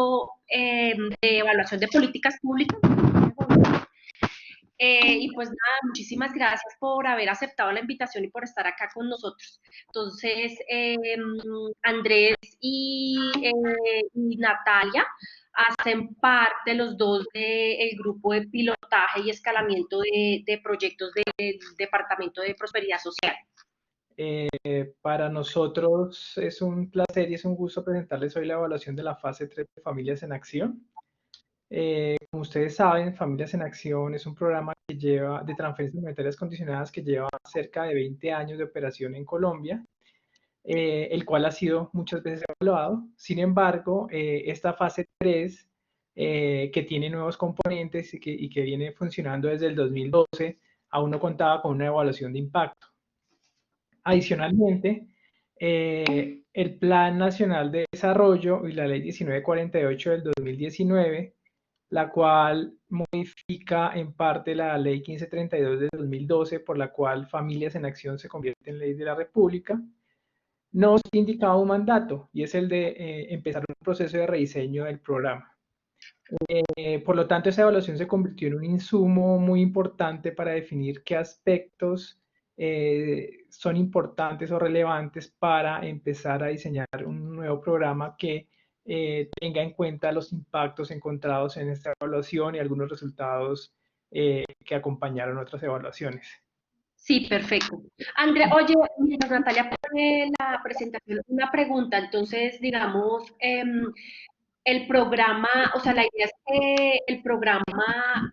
curso de evaluación de políticas públicas. Y pues nada, muchísimas gracias por haber aceptado la invitación y por estar acá con nosotros. Entonces, Andrés y Natalia hacen parte los dos del grupo de pilotaje y escalamiento de proyectos del Departamento de Prosperidad Social. Para nosotros es un placer y es un gusto presentarles hoy la evaluación de la fase 3 de Familias en Acción. Como ustedes saben, Familias en Acción es un programa que lleva de transferencias monetarias condicionadas que lleva cerca de 20 años de operación en Colombia, el cual ha sido muchas veces evaluado. Sin embargo, esta fase 3, que tiene nuevos componentes y que viene funcionando desde el 2012, aún no contaba con una evaluación de impacto. Adicionalmente, el Plan Nacional de Desarrollo y la Ley 1948 del 2019, la cual modifica en parte la Ley 1532 del 2012, por la cual Familias en Acción se convierte en ley de la República, nos indicaba un mandato, y es el de empezar un proceso de rediseño del programa. Por lo tanto, esa evaluación se convirtió en un insumo muy importante para definir qué aspectos son importantes o relevantes para empezar a diseñar un nuevo programa que tenga en cuenta los impactos encontrados en esta evaluación y algunos resultados que acompañaron otras evaluaciones. Sí, perfecto. Andrea, oye, mientras Natalia pone la presentación, una pregunta. Entonces, digamos, el programa, o sea, la idea es que el programa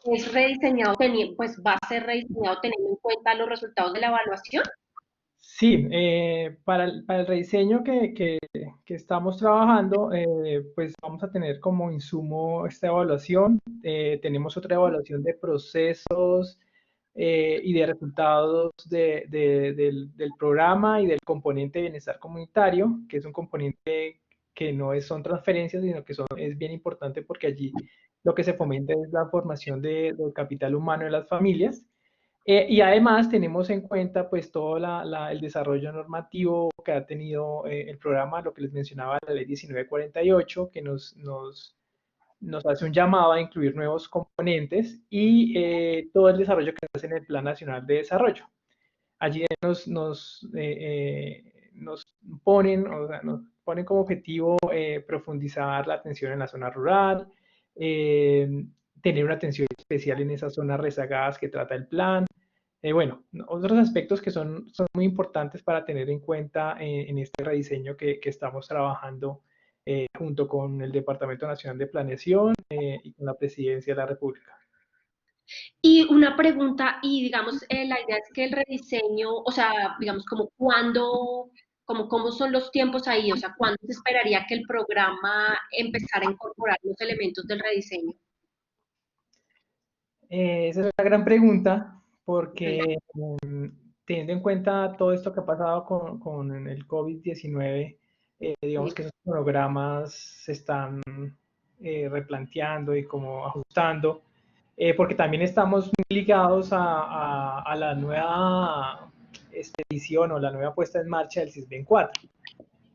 es rediseñado, pues va a ser rediseñado teniendo en cuenta los resultados de la evaluación. Sí, para el rediseño que estamos trabajando, pues vamos a tener como insumo esta evaluación. Tenemos otra evaluación de procesos y de resultados del programa y del componente de bienestar comunitario, que es un componente que no son transferencias, sino que es bien importante porque allí lo que se fomenta es la formación del capital humano de las familias. Y además tenemos en cuenta pues todo el desarrollo normativo que ha tenido el programa, lo que les mencionaba, la ley 1948, que nos hace un llamado a incluir nuevos componentes y todo el desarrollo que se hace en el Plan Nacional de Desarrollo. Allí nos ponen, o sea, nos ponen como objetivo profundizar la atención en la zona rural, tener una atención especial en esas zonas rezagadas que trata el plan. Bueno, otros aspectos que son muy importantes para tener en cuenta en este rediseño que estamos trabajando junto con el Departamento Nacional de Planeación y con la Presidencia de la República. Y una pregunta, y digamos, la idea es que el rediseño, o sea, digamos, como cuándo, como cómo son los tiempos ahí, o sea, cuándo se esperaría que el programa empezara a incorporar los elementos del rediseño. Esa es una gran pregunta porque teniendo en cuenta todo esto que ha pasado con el COVID-19, digamos Sí. que esos programas se están replanteando y como ajustando, porque también estamos muy ligados a la nueva expedición o la nueva puesta en marcha del CISBEN 4,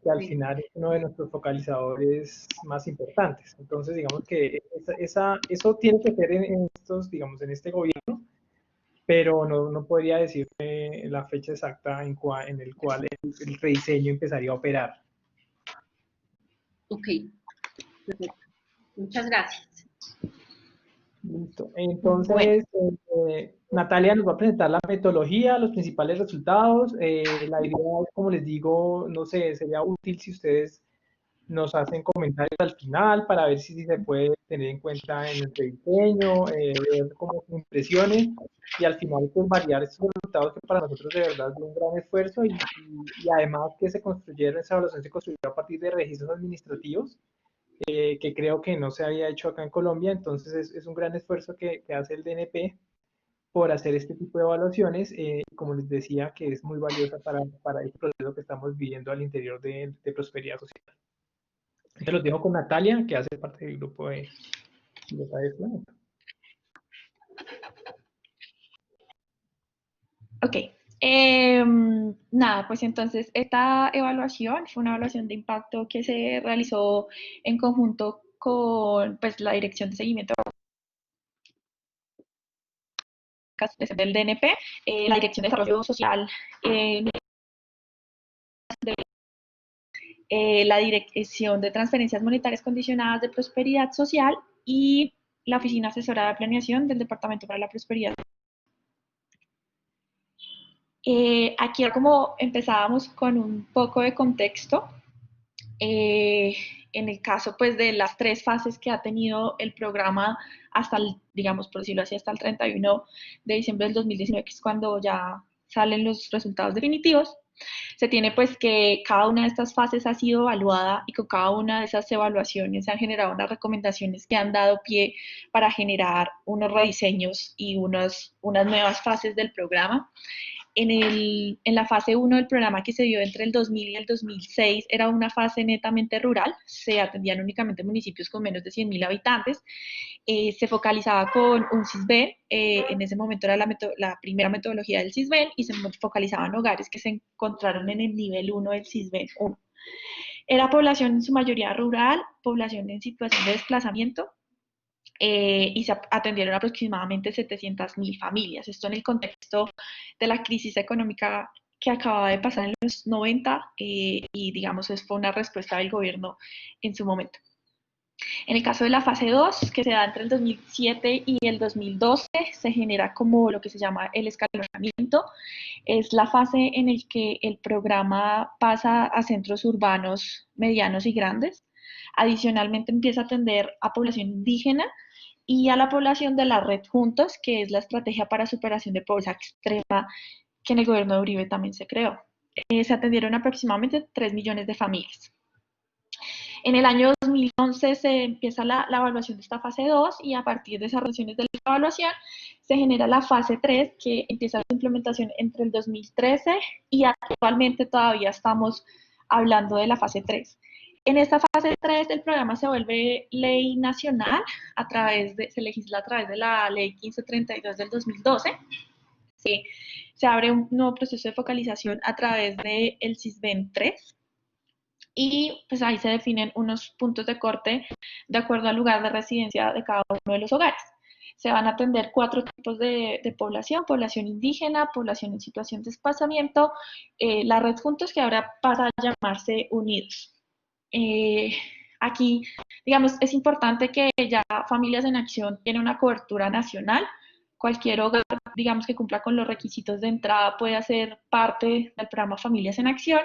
que al Sí. final es uno de nuestros focalizadores más importantes. Entonces, digamos que eso tiene que ser en estos, digamos, en este gobierno, pero no podría decir la fecha exacta en el cual el rediseño empezaría a operar. Ok, perfecto. Muchas gracias. Listo. Bueno, Entonces, Natalia nos va a presentar la metodología, los principales resultados. La idea es, como les digo, no sé, sería útil si ustedes nos hacen comentarios al final para ver si se puede tener en cuenta en el diseño, ver cómo son impresiones y al final pues variar estos resultados que para nosotros de verdad es un gran esfuerzo y además que se construyeron, esa evaluación se construyó a partir de registros administrativos que creo que no se había hecho acá en Colombia, entonces es un gran esfuerzo que hace el DNP por hacer este tipo de evaluaciones, como les decía, que es muy valiosa para el proceso que estamos viviendo al interior de prosperidad social. Te los dejo con Natalia, que hace parte del grupo de ok. Nada, pues entonces esta evaluación fue una evaluación de impacto que se realizó en conjunto con pues, la Dirección de Seguimiento del DNP, la Dirección de Desarrollo Social, eh, la Dirección de Transferencias Monetarias Condicionadas de Prosperidad Social y la Oficina Asesora de Planeación del Departamento para la Prosperidad. Aquí como empezábamos con un poco de contexto, en el caso pues de las tres fases que ha tenido el programa hasta el, digamos, por decirlo así, hasta el 31 de diciembre del 2019, que es cuando ya salen los resultados definitivos, se tiene pues que cada una de estas fases ha sido evaluada y con cada una de esas evaluaciones se han generado unas recomendaciones que han dado pie para generar unos rediseños y unas nuevas fases del programa. En la fase 1 del programa que se dio entre el 2000 y el 2006 era una fase netamente rural, se atendían únicamente municipios con menos de 100.000 habitantes, se focalizaba con un CISBEN, en ese momento era la primera metodología del CISBEN y se focalizaban hogares que se encontraron en el nivel 1 del CISBEN 1. Era población en su mayoría rural, población en situación de desplazamiento, y se atendieron aproximadamente 700.000 familias. Esto en el contexto de la crisis económica que acababa de pasar en los 90 y digamos fue una respuesta del gobierno en su momento. En el caso de la fase 2, que se da entre el 2007 y el 2012, se genera como lo que se llama el escalonamiento. Es la fase en la que el programa pasa a centros urbanos medianos y grandes. Adicionalmente empieza a atender a población indígena y a la población de la red Juntos, que es la estrategia para superación de pobreza extrema que en el gobierno de Uribe también se creó. Se atendieron aproximadamente 3 millones de familias. En el año 2011 se empieza la evaluación de esta fase 2 y a partir de esas relaciones de la evaluación se genera la fase 3 que empieza su implementación entre el 2013 y actualmente todavía estamos hablando de la fase 3. En esta fase 3 el programa se vuelve ley nacional, se legisla a través de la ley 1532 del 2012. Se abre un nuevo proceso de focalización a través del CISBEN 3 y pues ahí se definen unos puntos de corte de acuerdo al lugar de residencia de cada uno de los hogares. Se van a atender 4 tipos de población: población indígena, población en situación de desplazamiento, la red Juntos, que ahora pasa a llamarse Unidos. Aquí, digamos, es importante que ya Familias en Acción tiene una cobertura nacional. Cualquier hogar, digamos, que cumpla con los requisitos de entrada puede hacer parte del programa Familias en Acción.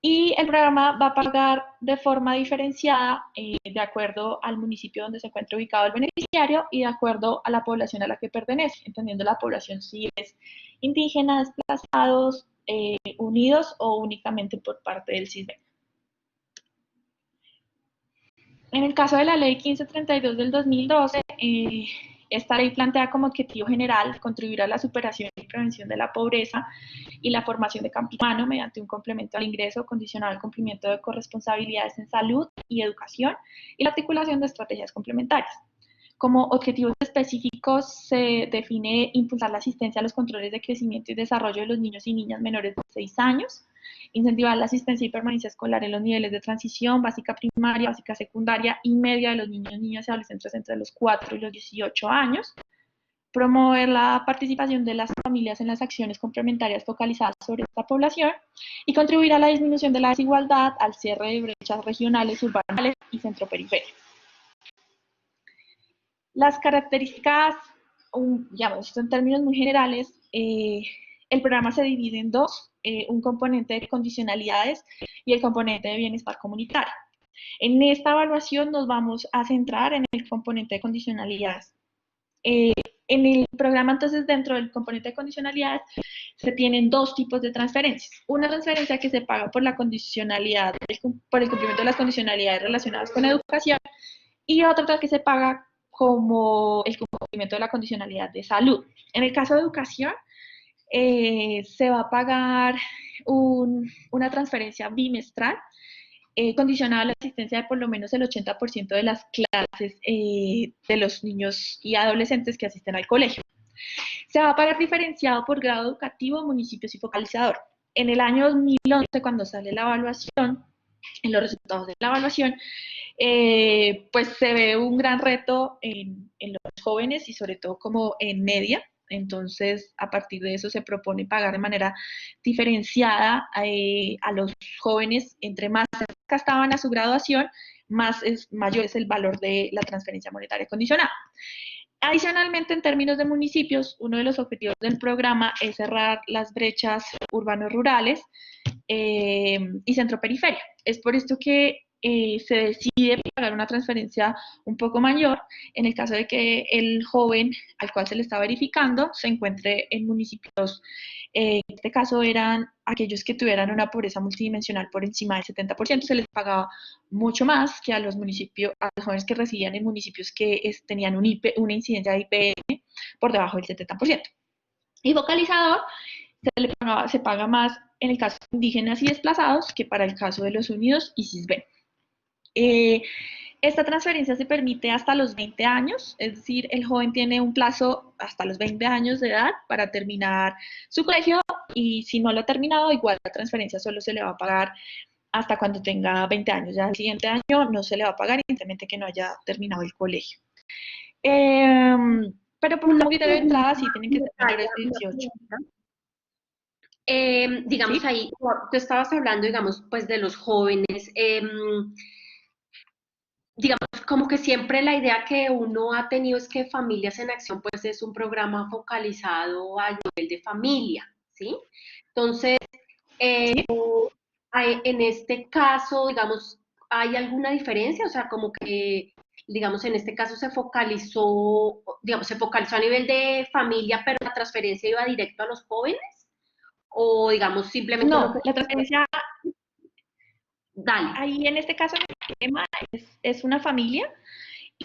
Y el programa va a pagar de forma diferenciada de acuerdo al municipio donde se encuentra ubicado el beneficiario y de acuerdo a la población a la que pertenece, entendiendo la población si es indígena, desplazados, unidos o únicamente por parte del CISBEN. En el caso de la ley 1532 del 2012, esta ley plantea como objetivo general contribuir a la superación y prevención de la pobreza y la formación de capital humano mediante un complemento al ingreso condicionado al cumplimiento de corresponsabilidades en salud y educación y la articulación de estrategias complementarias. Como objetivos específicos se define impulsar la asistencia a los controles de crecimiento y desarrollo de los niños y niñas menores de 6 años, incentivar la asistencia y permanencia escolar en los niveles de transición, básica primaria, básica secundaria y media de los niños, niñas y adolescentes entre los 4 y los 18 años, promover la participación de las familias en las acciones complementarias focalizadas sobre esta población y contribuir a la disminución de la desigualdad, al cierre de brechas regionales, urbanas y centroperiféricas. Las características, digamos, en términos muy generales, el programa se divide en dos, un componente de condicionalidades y el componente de bienestar comunitario. En esta evaluación nos vamos a centrar en el componente de condicionalidades. En el programa, entonces, dentro del componente de condicionalidades, se tienen dos tipos de transferencias. Una transferencia que se paga por la condicionalidad, por el cumplimiento de las condicionalidades relacionadas con educación, y otra que se paga como el cumplimiento de la condicionalidad de salud. En el caso de educación, se va a pagar una transferencia bimestral condicionada a la asistencia de por lo menos el 80% de las clases de los niños y adolescentes que asisten al colegio. Se va a pagar diferenciado por grado educativo, municipios y focalizador. En el año 2011, cuando sale la evaluación, en los resultados de la evaluación, pues se ve un gran reto en los jóvenes y sobre todo como en media. Entonces, a partir de eso se propone pagar de manera diferenciada a los jóvenes, entre más cerca estaban a su graduación, mayor es el valor de la transferencia monetaria condicionada. Adicionalmente, en términos de municipios, uno de los objetivos del programa es cerrar las brechas urbanos-rurales y centro-periferia. Es por esto que se decide pagar una transferencia un poco mayor en el caso de que el joven al cual se le está verificando se encuentre en municipios, en este caso eran aquellos que tuvieran una pobreza multidimensional por encima del 70%, se les pagaba mucho más que a los municipios, a los jóvenes que residían en municipios que tenían una incidencia de IPM por debajo del 70%. Y focalizador, se paga más en el caso de indígenas y desplazados que para el caso de los unidos y CISBEN. Esta transferencia se permite hasta los 20 años, es decir, el joven tiene un plazo hasta los 20 años de edad para terminar su colegio y si no lo ha terminado, igual la transferencia solo se le va a pagar hasta cuando tenga 20 años. Ya el siguiente año no se le va a pagar, evidentemente que no haya terminado el colegio. Pero por un criterio de entrada sí tienen que ser mayores de 18. Digamos ¿Sí? ahí, tú estabas hablando, digamos, pues de los jóvenes, digamos, como que siempre la idea que uno ha tenido es que Familias en Acción, pues es un programa focalizado a nivel de familia, ¿sí? Entonces, ¿Sí? en este caso, digamos, ¿hay alguna diferencia? O sea, como que, digamos, en este caso digamos, se focalizó a nivel de familia, pero la transferencia iba directo a los jóvenes, o digamos, simplemente lo No, que... la transferencia Dale. ahí en este caso el tema es una familia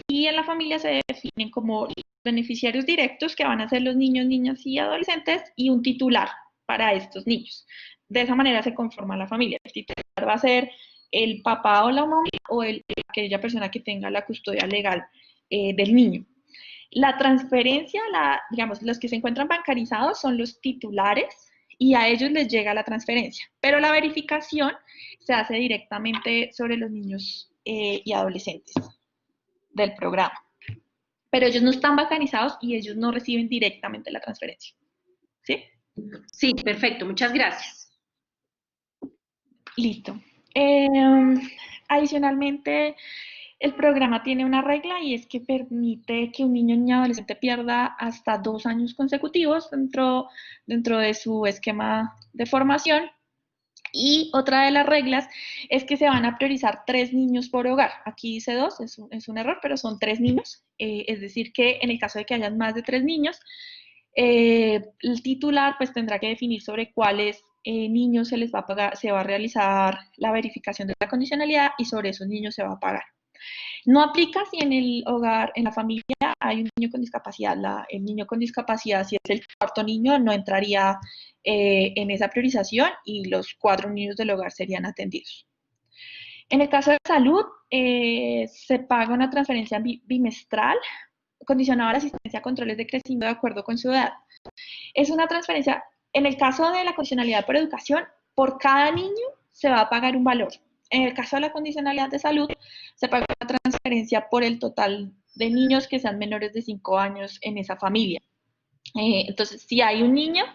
y en la familia se definen como los beneficiarios directos que van a ser los niños, niñas y adolescentes y un titular para estos niños. De esa manera se conforma la familia. El titular va a ser el papá o la mamá o aquella persona que tenga la custodia legal del niño. La transferencia, digamos, los que se encuentran bancarizados son los titulares y a ellos les llega la transferencia, pero la verificación se hace directamente sobre los niños y adolescentes del programa. Pero ellos no están bancarizados y ellos no reciben directamente la transferencia. ¿Sí? Sí, perfecto, muchas gracias. Listo. Adicionalmente, el programa tiene una regla y es que permite que un niño o niña adolescente pierda hasta 2 años consecutivos dentro de su esquema de formación. Y otra de las reglas es que se van a priorizar 3 niños por hogar. Aquí dice 2, es un error, pero son 3 niños. Es decir, que en el caso de que hayan más de 3 niños, el titular pues tendrá que definir sobre cuáles niños se les va a pagar, se va a realizar la verificación de la condicionalidad y sobre esos niños se va a pagar. No aplica si en el hogar, en la familia, hay un niño con discapacidad. El niño con discapacidad, si es el cuarto niño, no entraría en esa priorización y los 4 niños del hogar serían atendidos. En el caso de salud, se paga una transferencia bimestral condicionada a la asistencia a controles de crecimiento de acuerdo con su edad. Es una transferencia, en el caso de la condicionalidad por educación, por cada niño se va a pagar un valor. En el caso de la condicionalidad de salud, se paga una transferencia por el total de niños que sean menores de 5 años en esa familia. Entonces, si hay un niño,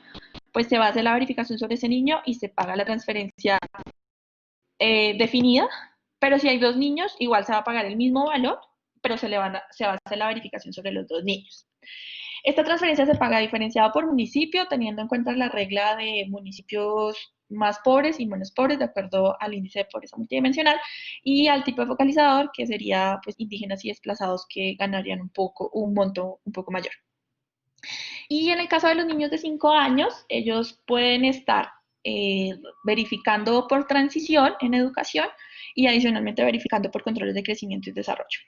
pues se va a hacer la verificación sobre ese niño y se paga la transferencia definida, pero si hay 2 niños, igual se va a pagar el mismo valor, pero se va a hacer la verificación sobre los 2 niños. Esta transferencia se paga diferenciado por municipio, teniendo en cuenta la regla de municipios más pobres y menos pobres, de acuerdo al índice de pobreza multidimensional, y al tipo de focalizador, que sería pues, indígenas y desplazados, que ganarían un monto un poco mayor. Y en el caso de los niños de 5 años, ellos pueden estar verificando por transición en educación y adicionalmente verificando por controles de crecimiento y desarrollo.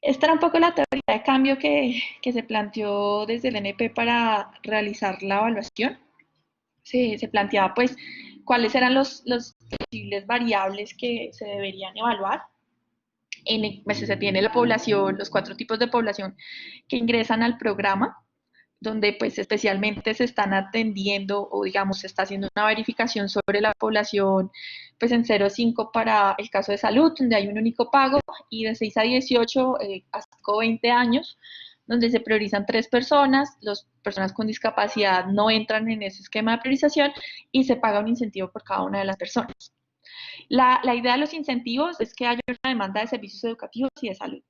Esta era un poco la teoría de cambio que se planteó desde el NP para realizar la evaluación. Se planteaba pues cuáles eran los posibles variables que se deberían evaluar. Pues, se tiene la población, los 4 tipos de población que ingresan al programa, donde pues especialmente se están atendiendo o digamos se está haciendo una verificación sobre la población pues en 0 a 5 para el caso de salud, donde hay un único pago, y de 6 a 18 hasta 20 años, donde se priorizan 3 personas, las personas con discapacidad no entran en ese esquema de priorización y se paga un incentivo por cada una de las personas. La idea de los incentivos es que haya una demanda de servicios educativos y de salud.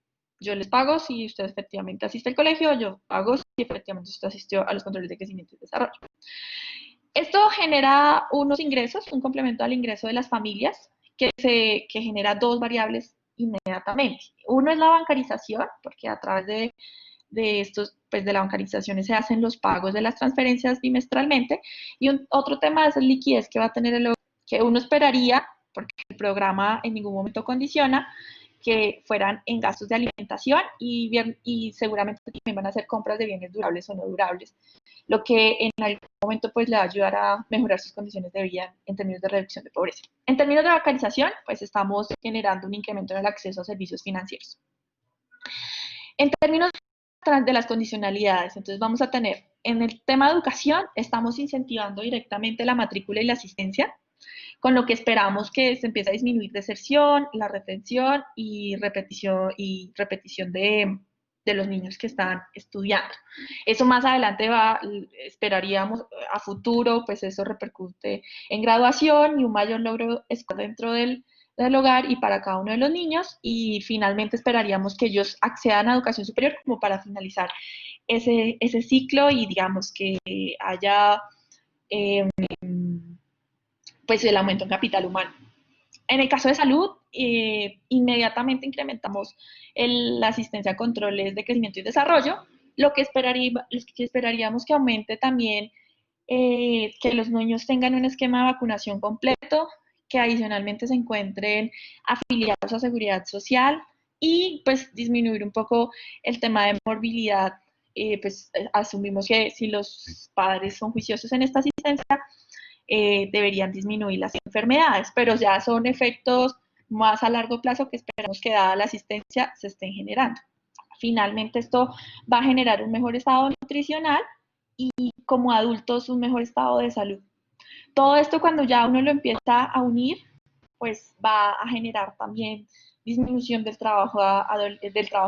Yo les pago si usted efectivamente asiste al colegio, yo pago si efectivamente usted asistió a los controles de crecimiento y desarrollo. Esto genera unos ingresos, un complemento al ingreso de las familias, que genera 2 variables inmediatamente. Uno es la bancarización, porque a través de estos, pues de la bancarización se hacen los pagos de las transferencias bimestralmente, y otro tema es el liquidez que va a tener el que uno esperaría, porque el programa en ningún momento condiciona, que fueran en gastos de alimentación y seguramente también van a ser compras de bienes durables o no durables, lo que en algún momento pues le va a ayudar a mejorar sus condiciones de vida en términos de reducción de pobreza. En términos de bancarización, pues estamos generando un incremento en el acceso a servicios financieros. En términos de las condicionalidades, entonces vamos a tener, en el tema de educación, estamos incentivando directamente la matrícula y la asistencia, con lo que esperamos que se empiece a disminuir deserción, la retención y repetición de los niños que están estudiando. Eso más adelante esperaríamos a futuro, pues eso repercute en graduación y un mayor logro escolar dentro del hogar y para cada uno de los niños, y finalmente esperaríamos que ellos accedan a educación superior como para finalizar ese ciclo y digamos que haya pues el aumento en capital humano. En el caso de salud, inmediatamente incrementamos la asistencia a controles de crecimiento y desarrollo, lo que esperaríamos que aumente también, que los niños tengan un esquema de vacunación completo, que adicionalmente se encuentren afiliados a seguridad social y pues disminuir un poco el tema de morbilidad. Pues asumimos que si los padres son juiciosos en esta asistencia, deberían disminuir las enfermedades, pero ya son efectos más a largo plazo que esperamos que dada la asistencia se estén generando. Finalmente esto va a generar un mejor estado nutricional y como adultos un mejor estado de salud. Todo esto cuando ya uno lo empieza a unir, pues va a generar también disminución del trabajo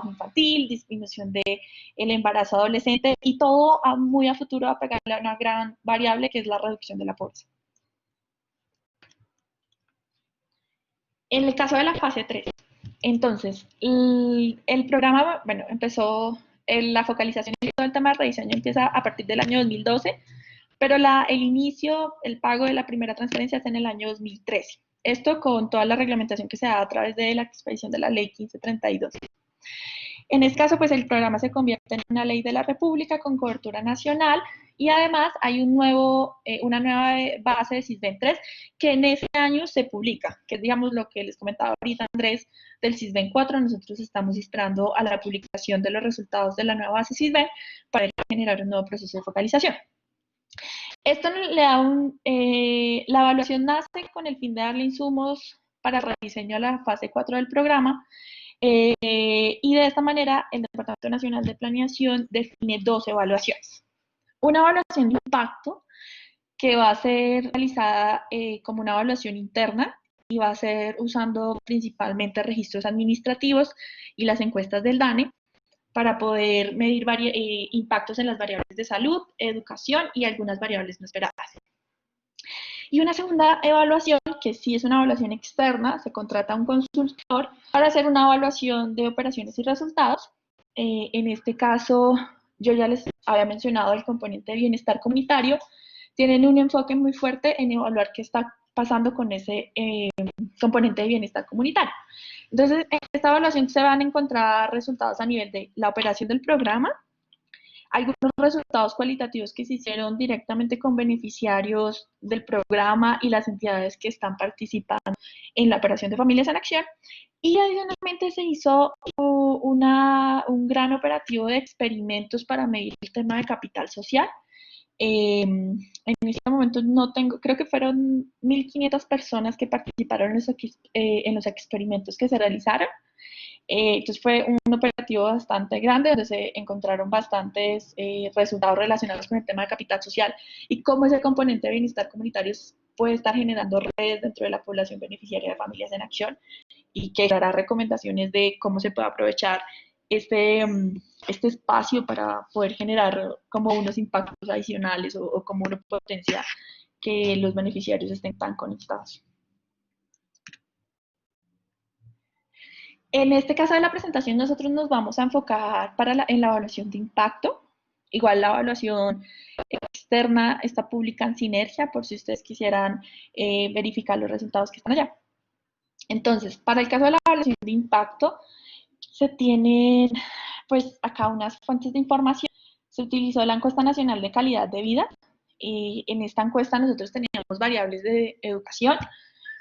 infantil, disminución del embarazo adolescente y todo muy a futuro va a pegarle a una gran variable que es la reducción de la pobreza. En el caso de la fase 3, entonces, el programa, bueno, empezó, la focalización y todo el tema de rediseño empieza a partir del año 2012, pero el inicio, el pago de la primera transferencia es en el año 2013. Esto con toda la reglamentación que se da a través de la expedición de la ley 1532. En este caso, pues el programa se convierte en una ley de la República con cobertura nacional y además hay una nueva base de SISBEN 3 que en ese año se publica, que es digamos lo que les comentaba ahorita Andrés del SISBEN 4. Nosotros estamos esperando a la publicación de los resultados de la nueva base SISBEN para generar un nuevo proceso de focalización. Esto le da la evaluación nace con el fin de darle insumos para rediseño a la fase 4 del programa. Y de esta manera, el Departamento Nacional de Planeación define 2 evaluaciones. Una evaluación de impacto, que va a ser realizada como una evaluación interna y va a ser usando principalmente registros administrativos y las encuestas del DANE para poder medir impactos en las variables de salud, educación y algunas variables no esperadas. Y una segunda evaluación, que sí es una evaluación externa, se contrata a un consultor para hacer una evaluación de operaciones y resultados. En este caso, yo ya les había mencionado el componente de bienestar comunitario. Tienen un enfoque muy fuerte en evaluar qué está pasando con ese componente de bienestar comunitario. Entonces, en esta evaluación se van a encontrar resultados a nivel de la operación del programa, algunos resultados cualitativos que se hicieron directamente con beneficiarios del programa y las entidades que están participando en la operación de Familias en Acción. Y adicionalmente se hizo un gran operativo de experimentos para medir el tema de capital social. En este momento no tengo, creo que fueron 1.500 personas que participaron en los experimentos que se realizaron. Entonces fue un operativo bastante grande donde se encontraron bastantes resultados relacionados con el tema de capital social y cómo ese componente de bienestar comunitario puede estar generando redes dentro de la población beneficiaria de Familias en Acción y que dará recomendaciones de cómo se puede aprovechar este espacio para poder generar como unos impactos adicionales o como una potencia que los beneficiarios estén tan conectados. En este caso de la presentación nosotros nos vamos a enfocar en la evaluación de impacto. Igual la evaluación externa está pública en Sinergia por si ustedes quisieran verificar los resultados que están allá. Entonces, para el caso de la evaluación de impacto, se tienen pues acá unas fuentes de información. Se utilizó la encuesta nacional de calidad de vida. En esta encuesta nosotros teníamos variables de educación,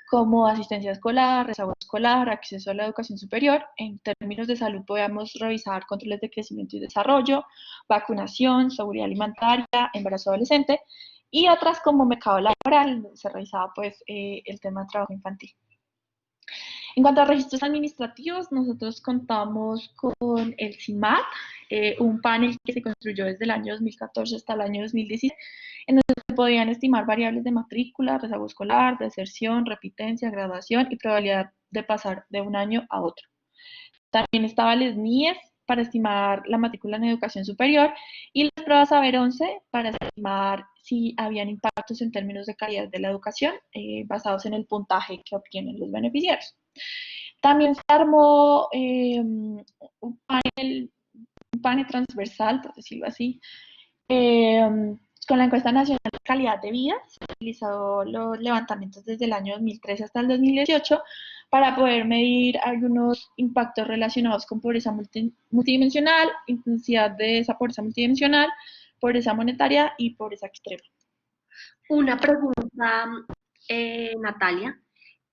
como asistencia escolar, rezago escolar, acceso a la educación superior. En términos de salud podíamos revisar controles de crecimiento y desarrollo, vacunación, seguridad alimentaria, embarazo adolescente y otras como mercado laboral, se revisaba pues el tema de trabajo infantil. En cuanto a registros administrativos, nosotros contamos con el CIMAT, un panel que se construyó desde el año 2014 hasta el año 2016, en donde se podían estimar variables de matrícula, rezago escolar, deserción, repitencia, graduación y probabilidad de pasar de un año a otro. También estaba el SNIES para estimar la matrícula en educación superior y las pruebas Saber 11 para estimar si habían impactos en términos de calidad de la educación basados en el puntaje que obtienen los beneficiarios. También se armó un panel transversal, por decirlo así, con la encuesta nacional de calidad de vida. Se han realizado los levantamientos desde el año 2013 hasta el 2018 para poder medir algunos impactos relacionados con pobreza multidimensional, intensidad de esa pobreza multidimensional, pobreza monetaria y pobreza extrema. Una pregunta, Natalia.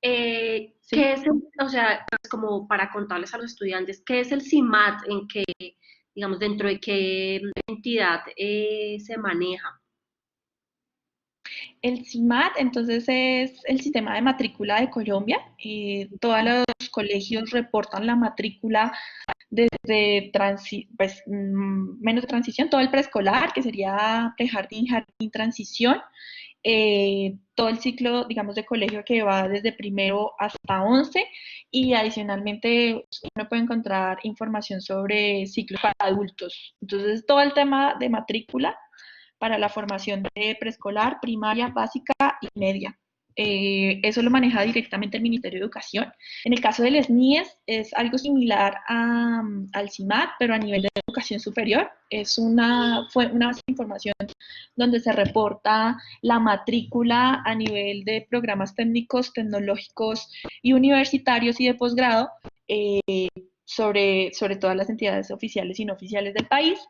Sí. ¿Qué es o sea, pues como para contarles a los estudiantes, qué es el CIMAT, en qué, digamos, dentro de qué entidad se maneja? El CIMAT, entonces, es el sistema de matrícula de Colombia. Todos los colegios reportan la matrícula desde pues, menos de transición, todo el preescolar, que sería prejardín, jardín, transición, todo el ciclo, digamos, de colegio que va desde primero hasta 11 y adicionalmente uno puede encontrar información sobre ciclos para adultos. Entonces, todo el tema de matrícula para la formación de preescolar, primaria, básica y media. Eso lo maneja directamente el Ministerio de Educación. En el caso del SNIES es algo similar al CIMAT, pero a nivel de educación superior. Fue una base de información donde se reporta la matrícula a nivel de programas técnicos, tecnológicos y universitarios y de posgrado sobre todas las entidades oficiales y no oficiales del país.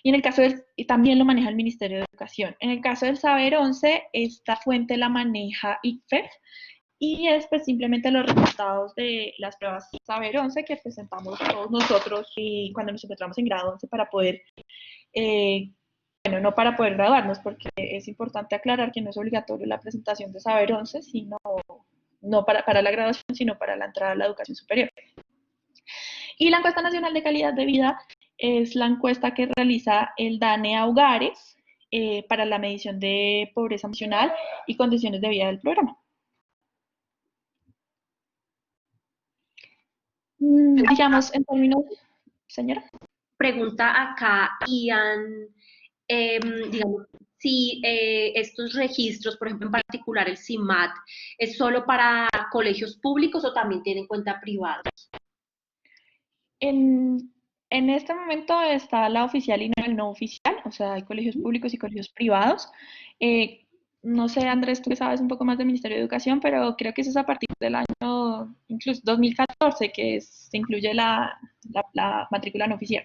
Y en el caso y también lo maneja el Ministerio de Educación. En el caso del Saber 11, esta fuente la maneja ICFES y es pues simplemente los resultados de las pruebas Saber 11 que presentamos todos nosotros cuando nos encontramos en grado 11 para poder, bueno, no para poder graduarnos, porque es importante aclarar que no es obligatorio la presentación de Saber 11, sino no para la graduación, sino para la entrada a la educación superior. Y la encuesta nacional de calidad de vida es la encuesta que realiza el DANE a hogares para la medición de pobreza emocional y condiciones de vida del programa. Digamos, en términos, señora. Pregunta acá, Ian, digamos, si estos registros, por ejemplo, en particular el CIMAT, ¿es solo para colegios públicos o también tiene en cuenta privados? En este momento está la oficial y el no oficial, o sea, hay colegios públicos y colegios privados. No sé, Andrés, tú que sabes un poco más del Ministerio de Educación, pero creo que eso es a partir del año, incluso 2014, que se incluye la matrícula no oficial.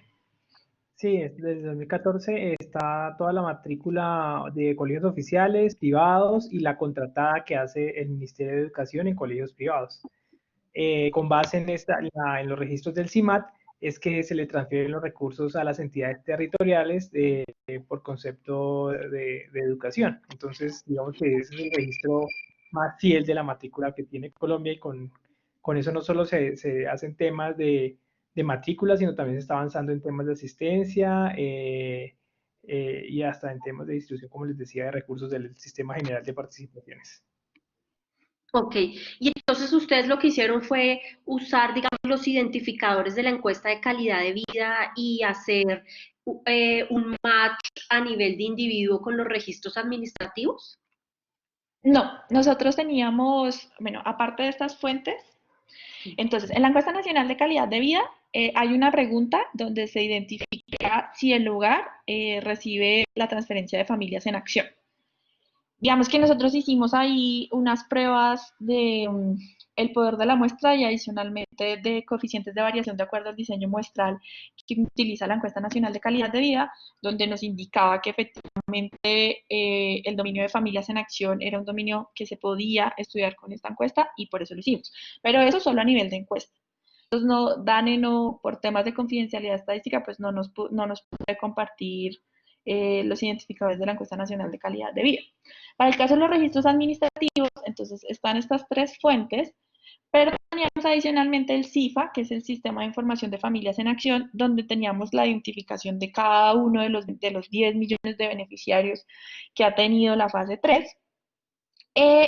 Sí, desde 2014 está toda la matrícula de colegios oficiales, privados y la contratada que hace el Ministerio de Educación en colegios privados. Con base en los registros del CIMAT, es que se le transfieren los recursos a las entidades territoriales por concepto de educación. Entonces, digamos que ese es el registro más fiel de la matrícula que tiene Colombia y con eso no solo se hacen temas de de matrícula, sino también se está avanzando en temas de asistencia y hasta en temas de distribución, como les decía, de recursos del Sistema General de Participaciones. Ok, y entonces ustedes lo que hicieron fue usar, digamos, los identificadores de la encuesta de calidad de vida y hacer un match a nivel de individuo con los registros administrativos. No, nosotros teníamos, bueno, aparte de estas fuentes, entonces, en la encuesta nacional de calidad de vida hay una pregunta donde se identifica si el lugar recibe la transferencia de familias en acción. Digamos que nosotros hicimos ahí unas pruebas de el poder de la muestra y adicionalmente de coeficientes de variación de acuerdo al diseño muestral que utiliza la encuesta nacional de calidad de vida, donde nos indicaba que efectivamente el dominio de familias en acción era un dominio que se podía estudiar con esta encuesta y por eso lo hicimos. Pero eso solo a nivel de encuesta. Entonces, no, DANE no, por temas de confidencialidad estadística, pues no nos puede compartir los identificadores de la encuesta nacional de calidad de vida. Para el caso de los registros administrativos, entonces están estas tres fuentes, pero teníamos adicionalmente el CIFA, que es el Sistema de Información de Familias en Acción, donde teníamos la identificación de cada uno de los 10 millones de beneficiarios que ha tenido la fase 3.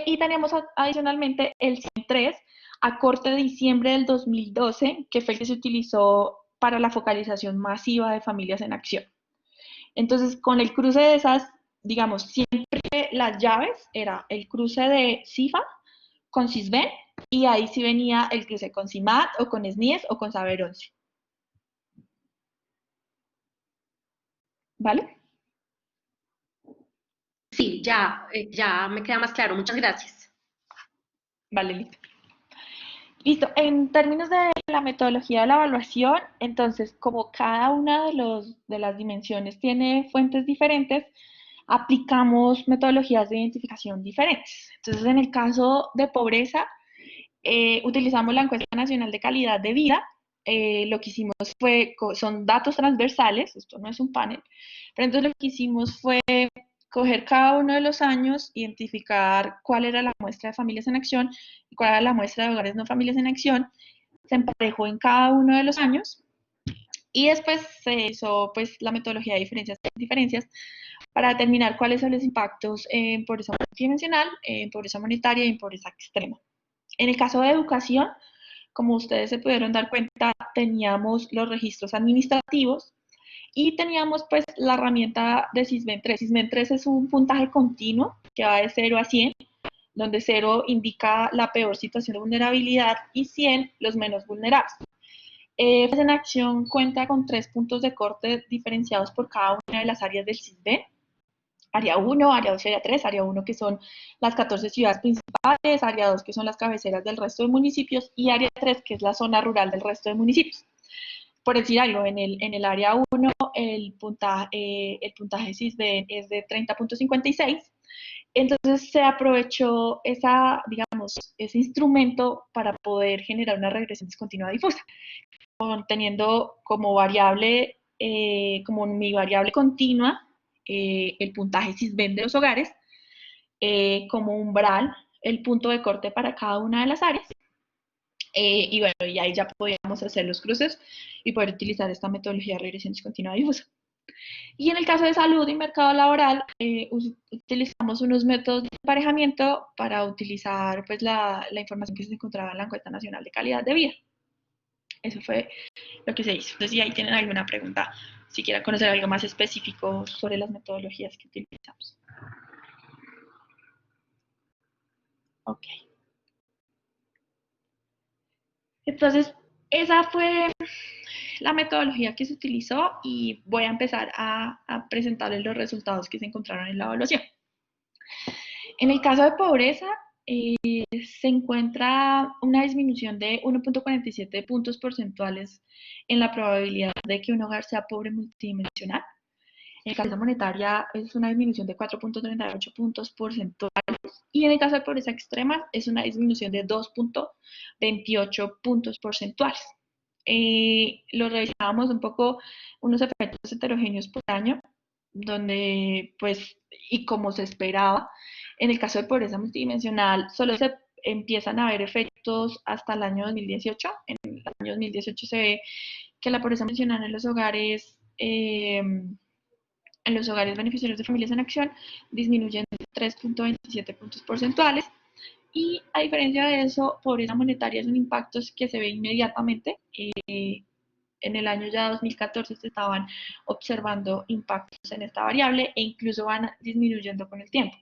Y teníamos adicionalmente el 103 a corte de diciembre del 2012, que fue el que se utilizó para la focalización masiva de familias en acción. Entonces, con el cruce de esas, digamos, siempre las llaves era el cruce de CIFA con CISBEN y ahí sí venía el cruce con CIMAT o con SNIES o con Saber 11. ¿Vale? Sí, ya me queda más claro. Muchas gracias. Vale, listo. Listo, en términos de la metodología de la evaluación, entonces, como cada una de las dimensiones tiene fuentes diferentes, aplicamos metodologías de identificación diferentes. Entonces, en el caso de pobreza, utilizamos la encuesta nacional de calidad de vida. Lo que hicimos son datos transversales, esto no es un panel, pero entonces lo que hicimos fue coger cada uno de los años, identificar cuál era la muestra de familias en acción y cuál era la muestra de hogares no familias en acción, se emparejó en cada uno de los años y después se hizo pues la metodología de diferencias para determinar cuáles son los impactos en pobreza multidimensional, en pobreza monetaria y en pobreza extrema. En el caso de educación, como ustedes se pudieron dar cuenta, teníamos los registros administrativos y teníamos pues la herramienta de SISBEN 3. SISBEN 3 es un puntaje continuo que va de 0 a 100, donde 0 indica la peor situación de vulnerabilidad y 100 los menos vulnerables. Pues en acción cuenta con 3 puntos de corte diferenciados por cada una de las áreas del SISBEN. Área 1, área 2 y área 3. Área 1 que son las 14 ciudades principales, área 2 que son las cabeceras del resto de municipios y área 3 que es la zona rural del resto de municipios. Por decir algo, en el área 1 el puntaje SISBEN es de 30.56, entonces se aprovechó ese instrumento para poder generar una regresión discontinua difusa, teniendo como variable, como mi variable continua, el puntaje SISBEN de los hogares, como umbral, el punto de corte para cada una de las áreas. Y bueno, y ahí ya podíamos hacer los cruces y poder utilizar esta metodología de regresión discontinua difusa. Y en el caso de salud y mercado laboral, utilizamos unos métodos de emparejamiento para utilizar pues, la información que se encontraba en la encuesta nacional de calidad de vida. Eso fue lo que se hizo. Entonces, si ahí tienen alguna pregunta, si quieren conocer algo más específico sobre las metodologías que utilizamos. Ok. Entonces, esa fue la metodología que se utilizó y voy a empezar a presentarles los resultados que se encontraron en la evaluación. En el caso de pobreza, se encuentra una disminución de 1.47 puntos porcentuales en la probabilidad de que un hogar sea pobre multidimensional. En el caso de monetaria es una disminución de 4.38 puntos porcentuales y en el caso de pobreza extrema es una disminución de 2.28 puntos porcentuales. Lo revisábamos un poco unos efectos heterogéneos por año, donde pues, y como se esperaba, en el caso de pobreza multidimensional solo se empiezan a ver efectos proyectos hasta el año 2018. En el año 2018 se ve que la pobreza mencionada en los hogares beneficiarios de Familias en Acción disminuye en 3.27 puntos porcentuales. Y a diferencia de eso, pobreza monetaria son impactos que se ven inmediatamente. En el año ya 2014 se estaban observando impactos en esta variable e incluso van disminuyendo con el tiempo.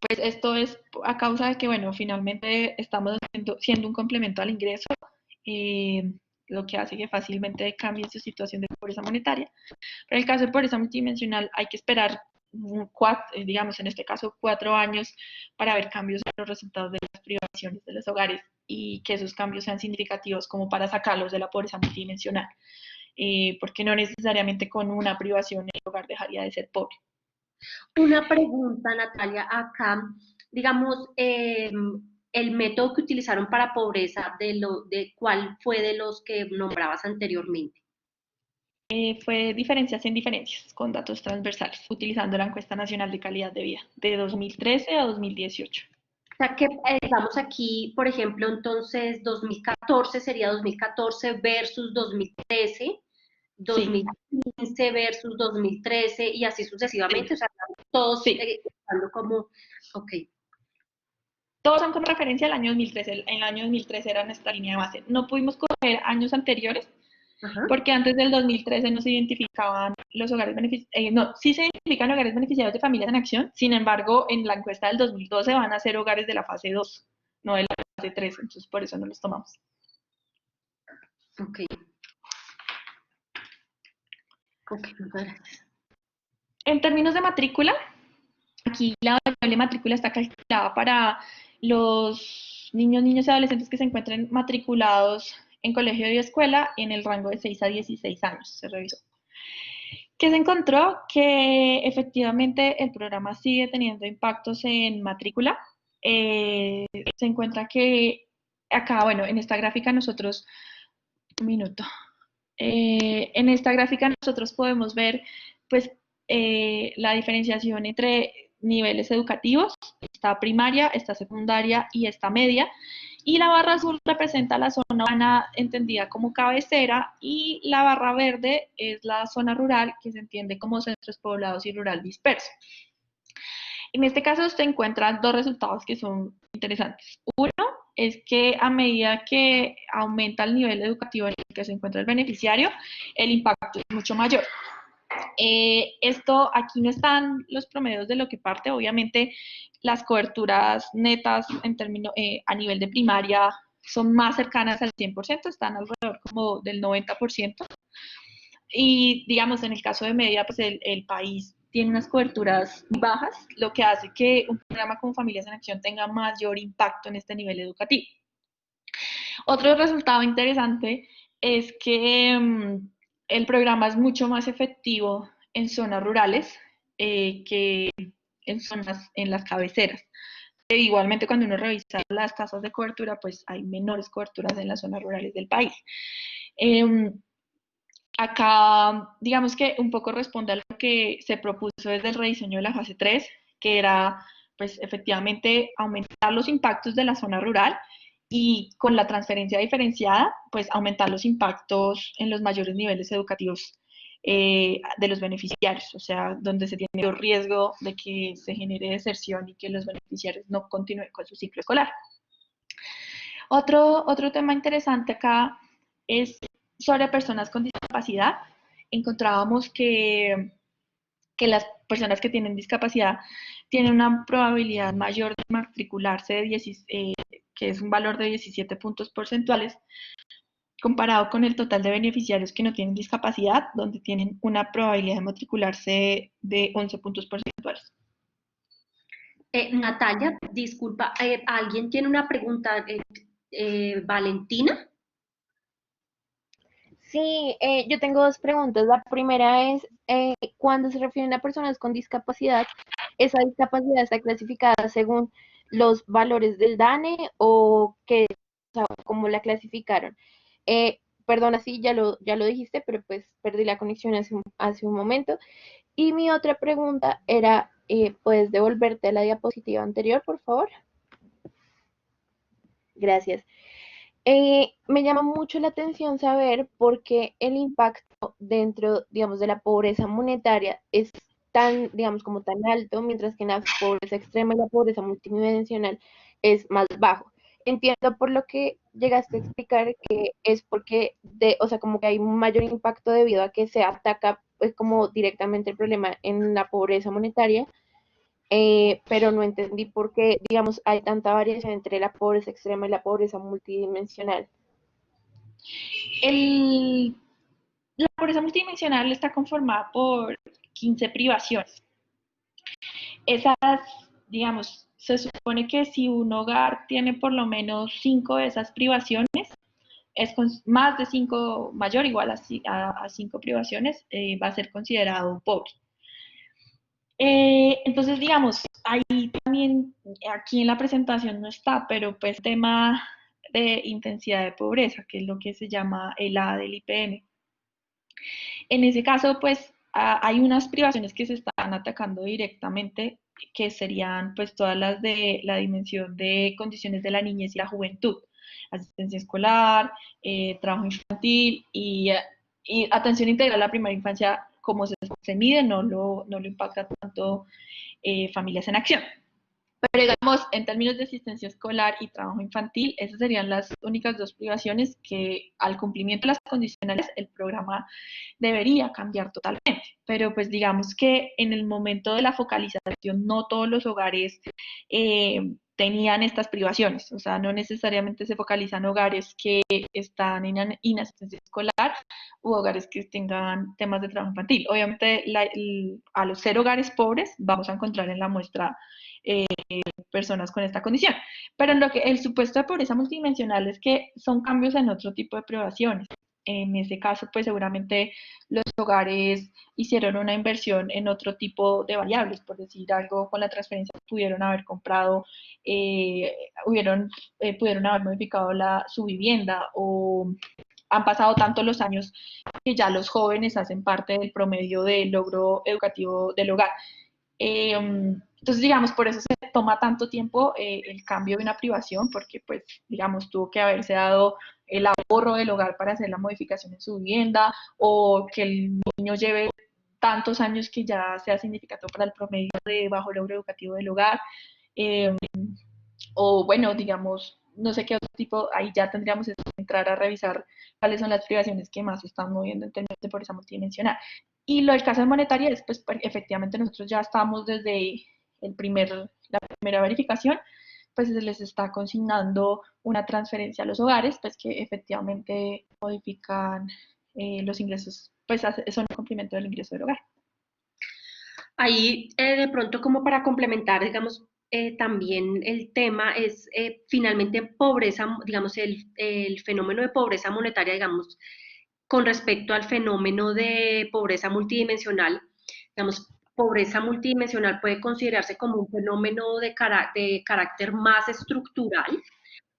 Pues esto es a causa de que, bueno, finalmente estamos siendo un complemento al ingreso, lo que hace que fácilmente cambie su situación de pobreza monetaria. Pero en el caso de pobreza multidimensional hay que esperar, digamos en este caso, 4 años para ver cambios en los resultados de las privaciones de los hogares y que esos cambios sean significativos como para sacarlos de la pobreza multidimensional, porque no necesariamente con una privación el hogar dejaría de ser pobre. Una pregunta, Natalia, acá, digamos, el método que utilizaron para pobreza, de ¿cuál fue de los que nombrabas anteriormente? Fue diferencias en diferencias, con datos transversales, utilizando la encuesta nacional de calidad de vida, de 2013 a 2018. O sea que estamos aquí, por ejemplo, entonces 2014 sería 2014 versus 2013, 2015 versus 2013 y así sucesivamente, Sí. o sea, todos Sí. estando como, ok. Todos son con referencia al año 2013. En el año 2013 era nuestra línea de base. No pudimos coger años anteriores, porque antes del 2013 no se identificaban los hogares beneficiarios, no, sí se identifican hogares beneficiarios de Familias en Acción, sin embargo, en la encuesta del 2012 van a ser hogares de la fase 2, no de la fase 3, entonces por eso no los tomamos. Ok. Ok, gracias. En términos de matrícula, aquí la variable matrícula está calculada para los niños y adolescentes que se encuentren matriculados en colegio y escuela en el rango de 6 a 16 años, se revisó. Que se encontró que efectivamente el programa sigue teniendo impactos en matrícula. Se encuentra que acá, bueno, en esta gráfica nosotros, un minuto, en esta gráfica nosotros podemos ver pues la diferenciación entre niveles educativos, está primaria, está secundaria y está media, y la barra azul representa la zona urbana entendida como cabecera y la barra verde es la zona rural que se entiende como centros poblados y rural disperso. En este caso se encuentran dos resultados que son interesantes. Uno es que a medida que aumenta el nivel educativo en el que se encuentra el beneficiario, el impacto es mucho mayor. Esto, aquí no están los promedios de lo que parte, obviamente las coberturas netas en términos, a nivel de primaria son más cercanas al 100%, están alrededor como del 90%, y digamos en el caso de media, pues el país tiene unas coberturas bajas, lo que hace que un programa como Familias en Acción tenga mayor impacto en este nivel educativo. Otro resultado interesante es que el programa es mucho más efectivo en zonas rurales que en las cabeceras. Igualmente, cuando uno revisa las tasas de cobertura, pues hay menores coberturas en las zonas rurales del país. Acá, digamos que un poco responde a lo que se propuso desde el rediseño de la fase 3, que era, pues, efectivamente aumentar los impactos de la zona rural y con la transferencia diferenciada, pues, aumentar los impactos en los mayores niveles educativos de los beneficiarios, o sea, donde se tiene el riesgo de que se genere deserción y que los beneficiarios no continúen con su ciclo escolar. Otro tema interesante acá es sobre personas con discapacidad. Encontrábamos que las personas que tienen discapacidad tienen una probabilidad mayor de matricularse, que es un valor de 17 puntos porcentuales, comparado con el total de beneficiarios que no tienen discapacidad, donde tienen una probabilidad de matricularse de 11 puntos porcentuales. Natalia, disculpa, ¿alguien tiene una pregunta? ¿Valentina? Sí, yo tengo dos preguntas. La primera es, cuando se refieren a personas con discapacidad, ¿esa discapacidad está clasificada según los valores del DANE o qué, o sea, cómo la clasificaron? Perdona si ya lo dijiste, pero pues perdí la conexión hace un momento. Y mi otra pregunta era, ¿puedes devolverte a la diapositiva anterior, por favor? Gracias. Me llama mucho la atención saber por qué el impacto dentro, digamos, de la pobreza monetaria es tan, digamos, como tan alto, mientras que en la pobreza extrema y la pobreza multidimensional es más bajo. Entiendo por lo que llegaste a explicar que es porque, o sea, como que hay un mayor impacto debido a que se ataca, pues, como directamente el problema en la pobreza monetaria, pero no entendí por qué, digamos, hay tanta variación entre la pobreza extrema y la pobreza multidimensional. El, la pobreza multidimensional está conformada por 15 privaciones. Esas, digamos, se supone que si un hogar tiene por lo menos 5 de esas privaciones, es con más de 5, mayor o igual a 5 privaciones, va a ser considerado pobre. Entonces, digamos, ahí también, aquí en la presentación no está, pero pues tema de intensidad de pobreza, que es lo que se llama el A del IPN. En ese caso, pues hay unas privaciones que se están atacando directamente, que serían pues todas las de la dimensión de condiciones de la niñez y la juventud, asistencia escolar, trabajo infantil y atención integral a la primera infancia, como se mide, no lo impacta tanto familias en acción. Pero digamos, en términos de asistencia escolar y trabajo infantil, esas serían las únicas dos privaciones que al cumplimiento de las condicionales el programa debería cambiar totalmente. Pero pues digamos que en el momento de la focalización no todos los hogares tenían estas privaciones, o sea, no necesariamente se focalizan hogares que están en inasistencia escolar u hogares que tengan temas de trabajo infantil. Obviamente a los 0 hogares pobres vamos a encontrar en la muestra personas con esta condición. Pero en lo que el supuesto de pobreza multidimensional es que son cambios en otro tipo de privaciones. En ese caso, pues seguramente los hogares hicieron una inversión en otro tipo de variables, por decir algo, con la transferencia pudieron haber comprado, pudieron haber modificado su vivienda o han pasado tanto los años que ya los jóvenes hacen parte del promedio del logro educativo del hogar. Entonces, digamos, por eso se toma tanto tiempo el cambio de una privación, porque, pues, digamos, tuvo que haberse dado el ahorro del hogar para hacer la modificación en su vivienda, o que el niño lleve tantos años que ya sea significativo para el promedio de bajo logro educativo del hogar, eh, o bueno, digamos, no sé qué otro tipo, ahí ya tendríamos que entrar a revisar cuáles son las privaciones que más se están moviendo en términos de pobreza multidimensional. Y lo del caso de monetaria es, pues, efectivamente nosotros ya estamos desde la primera verificación, pues se les está consignando una transferencia a los hogares, pues que efectivamente modifican los ingresos, pues son el cumplimiento del ingreso del hogar. Ahí, de pronto, como para complementar, digamos, también el tema es finalmente pobreza, digamos, el fenómeno de pobreza monetaria, digamos, con respecto al fenómeno de pobreza multidimensional. Digamos, pobreza multidimensional puede considerarse como un fenómeno de carácter más estructural,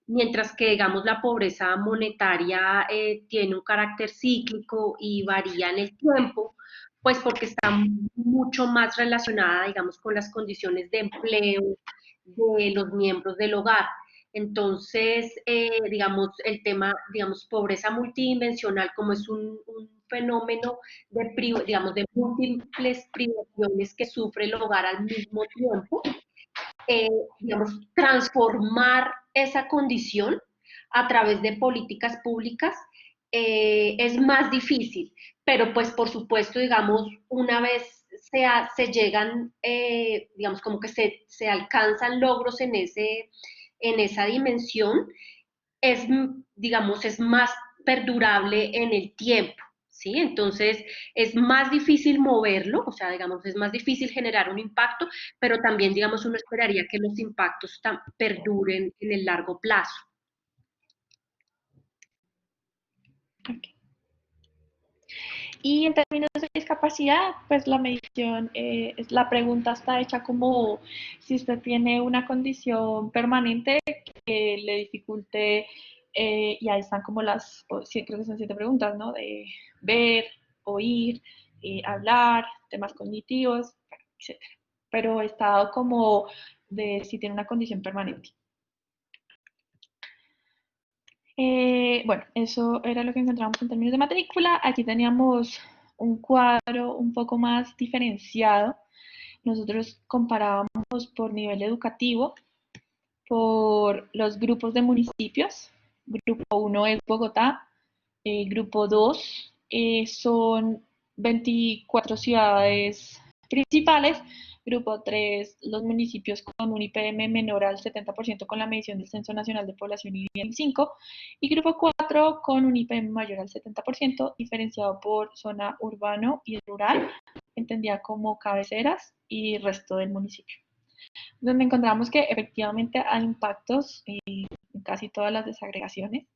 mientras que, digamos, la pobreza monetaria tiene un carácter cíclico y varía en el tiempo, pues porque está mucho más relacionada, digamos, con las condiciones de empleo de los miembros del hogar. Entonces, digamos, el tema, digamos, pobreza multidimensional, como es un fenómeno de, digamos, de múltiples privaciones que sufre el hogar al mismo tiempo, digamos, transformar esa condición a través de políticas públicas es más difícil, pero pues por supuesto, digamos, una vez se llegan, digamos, como que se alcanzan logros en esa dimensión, es, digamos, es más perdurable en el tiempo. ¿Sí? Entonces es más difícil moverlo, o sea, digamos, es más difícil generar un impacto, pero también, digamos, uno esperaría que los impactos perduren en el largo plazo. Okay. Y en términos de discapacidad, pues la medición, la pregunta está hecha como si usted tiene una condición permanente que le dificulte, y ahí están como creo que son 7 preguntas, ¿no? De ver, oír, hablar, temas cognitivos, etc. Pero está dado como de si tiene una condición permanente. Bueno, eso era lo que encontramos en términos de matrícula. Aquí teníamos un cuadro un poco más diferenciado. Nosotros comparábamos por nivel educativo, por los grupos de municipios. Grupo 1 es Bogotá, grupo 2 son 24 ciudades principales, grupo 3 los municipios con un IPM menor al 70% con la medición del Censo Nacional de Población y nivel 5, y grupo 4 con un IPM mayor al 70%, diferenciado por zona urbano y rural, entendida como cabeceras y resto del municipio, donde encontramos que efectivamente hay impactos en casi todas las desagregaciones,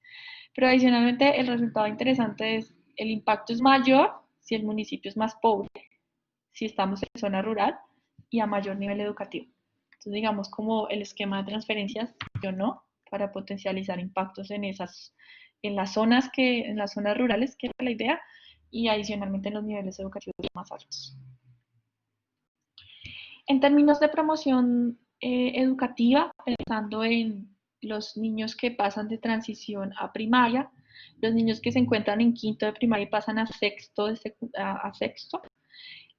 pero adicionalmente el resultado interesante es el impacto es mayor si el municipio es más pobre, si estamos en zona rural y a mayor nivel educativo. Entonces, digamos, como el esquema de transferencias funcionó para potencializar impactos en en las zonas rurales, que era la idea, y adicionalmente en los niveles educativos más altos. En términos de promoción educativa, pensando en los niños que pasan de transición a primaria, los niños que se encuentran en quinto de primaria y pasan a sexto,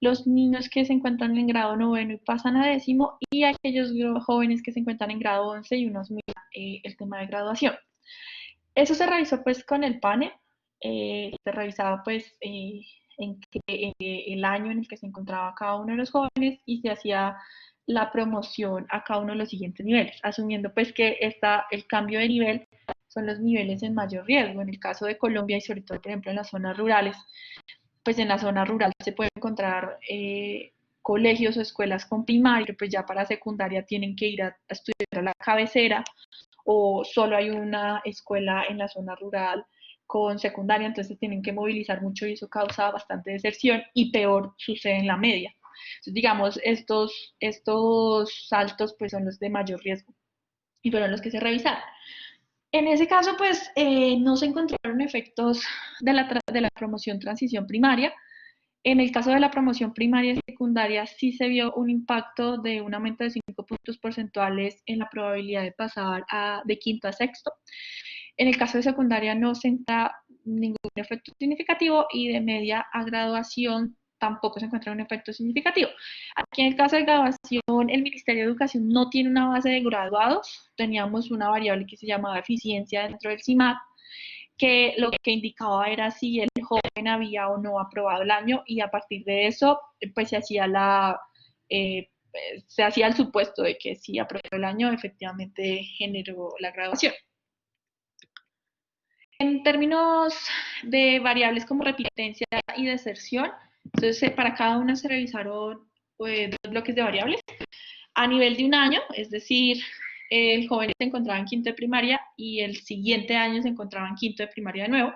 los niños que se encuentran en grado noveno y pasan a décimo, y aquellos jóvenes que se encuentran en grado 11 y unos miran el tema de graduación. Eso se revisó pues con el panel, se revisaba pues el año en el que se encontraba cada uno de los jóvenes y se hacía la promoción a cada uno de los siguientes niveles, asumiendo pues que el cambio de nivel son los niveles en mayor riesgo. En el caso de Colombia y sobre todo, por ejemplo, en las zonas rurales, pues en la zona rural se pueden encontrar colegios o escuelas con primaria, pero pues ya para secundaria tienen que ir a estudiar a la cabecera, o solo hay una escuela en la zona rural con secundaria, entonces tienen que movilizar mucho y eso causa bastante deserción, y peor sucede en la media. Entonces, digamos, estos saltos pues son los de mayor riesgo y fueron los que se revisaron. En ese caso, pues no se encontraron efectos de la promoción transición primaria. En el caso de la promoción primaria y secundaria, sí se vio un impacto de un aumento de 5 puntos porcentuales en la probabilidad de pasar de quinto a sexto. En el caso de secundaria no se encuentra ningún efecto significativo, y de media a graduación tampoco se encuentra un efecto significativo. Aquí en el caso de graduación, el Ministerio de Educación no tiene una base de graduados. Teníamos una variable que se llamaba eficiencia dentro del CIMAD, que lo que indicaba era si el joven había o no aprobado el año, y a partir de eso pues se hacía el supuesto de que si aprobó el año efectivamente generó la graduación. En términos de variables como repitencia y deserción, entonces para cada una se revisaron dos bloques de variables. A nivel de un año, es decir, el joven se encontraba en quinto de primaria y el siguiente año se encontraba en quinto de primaria de nuevo.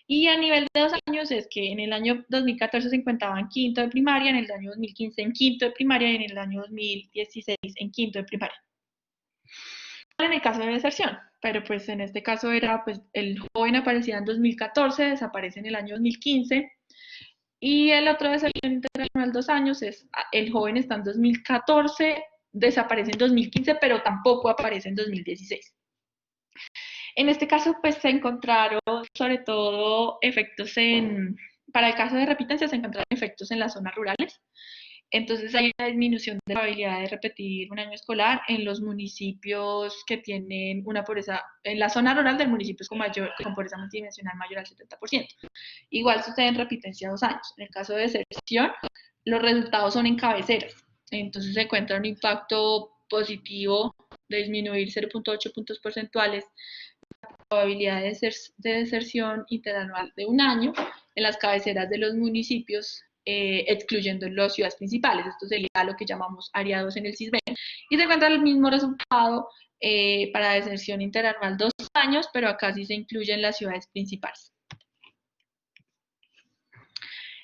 Y a nivel de 2 años es que en el año 2014 se encontraba en quinto de primaria, en el año 2015 en quinto de primaria y en el año 2016 en quinto de primaria. En el caso de deserción, pero pues en este caso era pues el joven aparecía en 2014, desaparece en el año 2015, y el otro deserción interanual 2 años es el joven está en 2014, desaparece en 2015, pero tampoco aparece en 2016. En este caso, pues se encontraron sobre todo efectos para el caso de repitencia, se encontraron efectos en las zonas rurales. Entonces hay una disminución de la probabilidad de repetir un año escolar en los municipios que tienen una pobreza, en la zona rural del municipio con pobreza multidimensional mayor al 70%. Igual sucede en repitencia 2 años. En el caso de deserción, los resultados son en cabeceras. Entonces se encuentra un impacto positivo de disminuir 0.8 puntos porcentuales la probabilidad de deserción interanual de un año en las cabeceras de los municipios, excluyendo las ciudades principales. Esto sería lo que llamamos área 2 en el CISBEN. Y se encuentra el mismo resultado para deserción interanual 2 años, pero acá sí se incluyen las ciudades principales.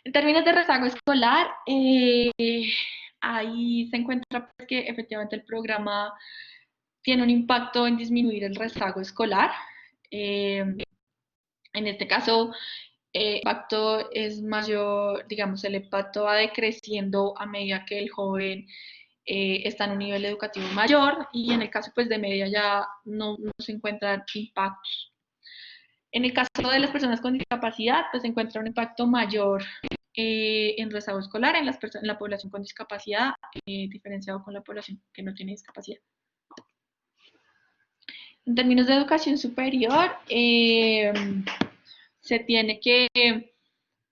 En términos de rezago escolar, ahí se encuentra pues, que efectivamente el programa tiene un impacto en disminuir el rezago escolar. En este caso, el impacto es mayor, digamos, el impacto va decreciendo a medida que el joven está en un nivel educativo mayor, y en el caso pues de media ya no se encuentran impactos. En el caso de las personas con discapacidad, pues se encuentra un impacto mayor en rezago escolar en la población con discapacidad, diferenciado con la población que no tiene discapacidad. En términos de educación superior, se tiene que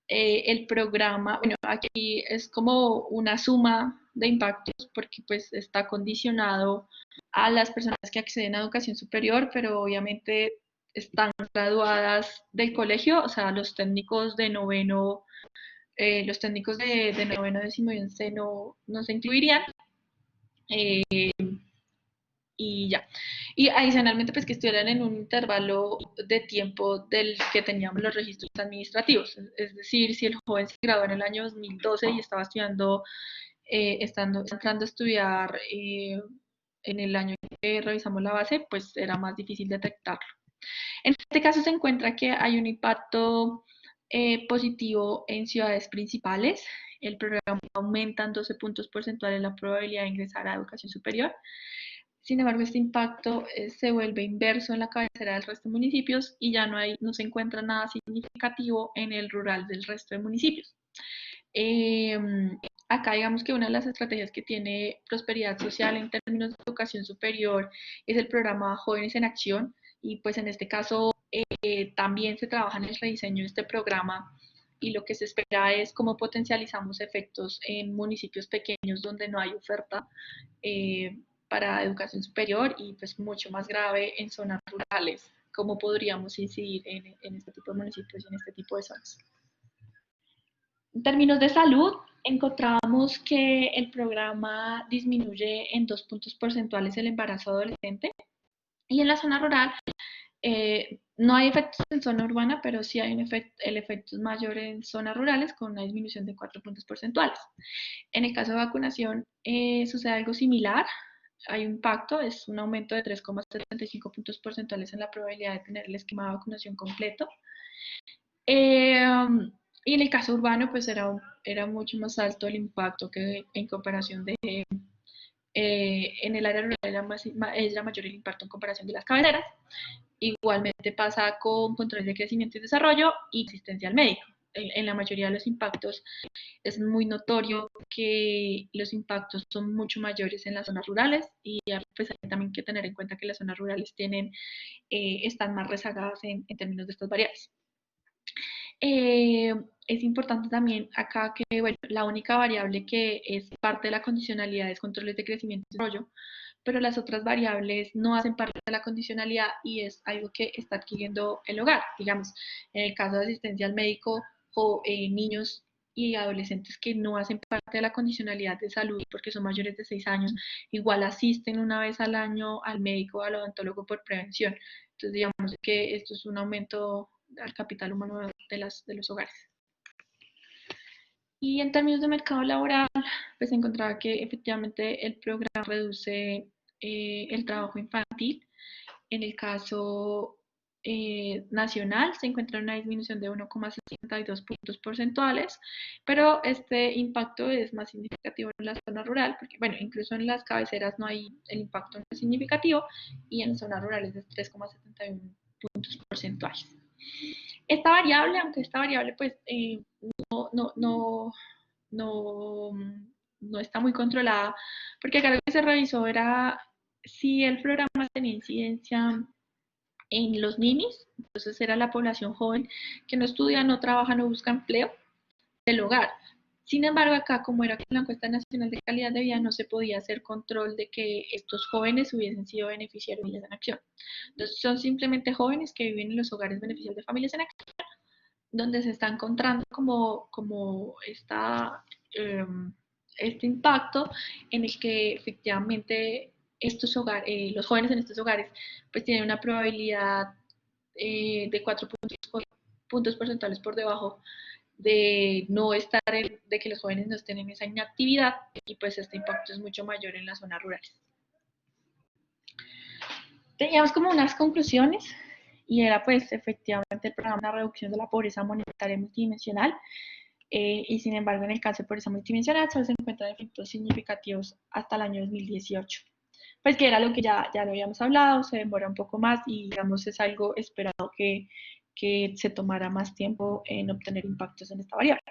el programa, bueno, aquí es como una suma de impactos porque pues está condicionado a las personas que acceden a educación superior, pero obviamente están graduadas del colegio, o sea, los técnicos de noveno, los técnicos de noveno, décimo y once no se incluirían. Y ya. Y adicionalmente, pues que estuvieran en un intervalo de tiempo del que teníamos los registros administrativos. Es decir, si el joven se graduó en el año 2012 y estaba estudiando, entrando a estudiar en el año que revisamos la base, pues era más difícil detectarlo. En este caso se encuentra que hay un impacto positivo en ciudades principales. El programa aumenta en 12 puntos porcentuales la probabilidad de ingresar a educación superior. Sin embargo, este impacto se vuelve inverso en la cabecera del resto de municipios y ya no se encuentra nada significativo en el rural del resto de municipios. Acá digamos que una de las estrategias que tiene Prosperidad Social en términos de educación superior es el programa Jóvenes en Acción, y pues en este caso también se trabaja en el rediseño de este programa, y lo que se espera es cómo potencializamos efectos en municipios pequeños donde no hay oferta para educación superior, y pues mucho más grave en zonas rurales, cómo podríamos incidir en este tipo de municipios y en este tipo de zonas. En términos de salud, encontramos que el programa disminuye en 2 puntos porcentuales el embarazo adolescente, y en la zona rural no hay efectos en zona urbana, pero sí hay el efecto es mayor en zonas rurales con una disminución de 4 puntos porcentuales. En el caso de vacunación sucede algo similar, hay un impacto, es un aumento de 3,75 puntos porcentuales en la probabilidad de tener el esquema de vacunación completo. Y en el caso urbano, pues era mucho más alto el impacto que en comparación de... en el área rural era mayor el impacto en comparación de las cabeceras. Igualmente pasa con controles de crecimiento y desarrollo y asistencia al médico. En la mayoría de los impactos es muy notorio que los impactos son mucho mayores en las zonas rurales, y pues hay también que tener en cuenta que las zonas rurales están más rezagadas en términos de estas variables. Es importante también acá que, bueno, la única variable que es parte de la condicionalidad es controles de crecimiento y desarrollo, pero las otras variables no hacen parte de la condicionalidad y es algo que está adquiriendo el hogar. Digamos, en el caso de asistencia al médico o niños y adolescentes que no hacen parte de la condicionalidad de salud porque son mayores de 6 años, igual asisten una vez al año al médico o al odontólogo por prevención. Entonces, digamos que esto es un aumento al capital humano de los hogares. Y en términos de mercado laboral, pues encontraba que efectivamente el programa reduce el trabajo infantil. En el caso nacional se encuentra una disminución de 1,62 puntos porcentuales, pero este impacto es más significativo en la zona rural, porque bueno, incluso en las cabeceras el impacto no es significativo, y en zonas rurales es 3,71 puntos porcentuales. Esta variable, aunque esta variable pues no está muy controlada, porque acá lo que se revisó era si el programa tenía incidencia en los ninis, entonces era la población joven que no estudia, no trabaja, no busca empleo del hogar. Sin embargo, acá, como era con la encuesta nacional de calidad de vida, no se podía hacer control de que estos jóvenes hubiesen sido beneficiarios de Familias en Acción. Entonces, son simplemente jóvenes que viven en los hogares beneficiarios de Familias en Acción, donde se está encontrando como este impacto en el que efectivamente los jóvenes en estos hogares pues tienen una probabilidad de 4 puntos porcentuales por debajo de de que los jóvenes no estén en esa inactividad, y pues este impacto es mucho mayor en las zonas rurales. Teníamos como unas conclusiones, y era pues efectivamente el programa de reducción de la pobreza monetaria multidimensional, y sin embargo en el caso de pobreza multidimensional solo se encuentran efectos significativos hasta el año 2018. Pues que era lo que ya lo habíamos hablado, se demora un poco más y digamos es algo esperado que que se tomara más tiempo en obtener impactos en esta variable.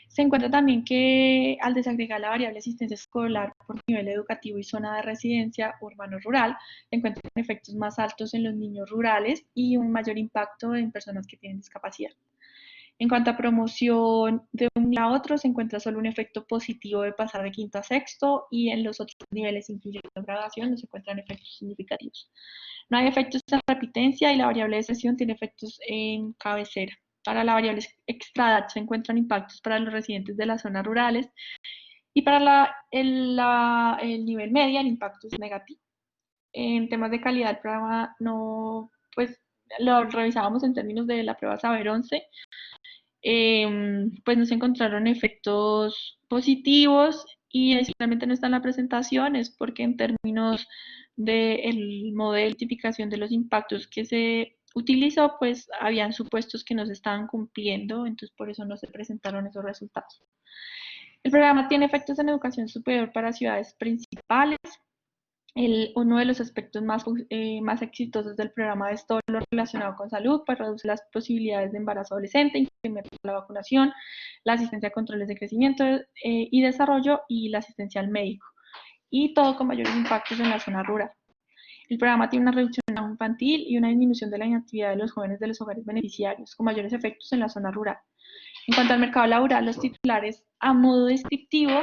Se encuentra también que al desagregar la variable asistencia escolar por nivel educativo y zona de residencia urbano-rural, se encuentran efectos más altos en los niños rurales y un mayor impacto en personas que tienen discapacidad. En cuanto a promoción de un nivel a otro, se encuentra solo un efecto positivo de pasar de quinto a sexto y en los otros niveles, incluyendo graduación, no se encuentran efectos significativos. No hay efectos en repitencia y la variable de sesión tiene efectos en cabecera. Para la variable extradat se encuentran impactos para los residentes de las zonas rurales y para el nivel media el impacto es negativo. En temas de calidad del programa no, pues lo revisábamos en términos de la prueba Saber 11, pues no se encontraron efectos positivos y adicionalmente no está en la presentación, es porque en términos del modelo de tipificación de los impactos que se utilizó, pues habían supuestos que no se estaban cumpliendo, entonces por eso no se presentaron esos resultados. El programa tiene efectos en educación superior para ciudades principales. Uno de los aspectos más exitosos del programa es todo lo relacionado con salud, pues reduce las posibilidades de embarazo adolescente, incrementa la vacunación, la asistencia a controles de crecimiento y desarrollo y la asistencia al médico, y todo con mayores impactos en la zona rural. El programa tiene una reducción en trabajo infantil y una disminución de la inactividad de los jóvenes de los hogares beneficiarios, con mayores efectos en la zona rural. En cuanto al mercado laboral, los titulares, a modo descriptivo,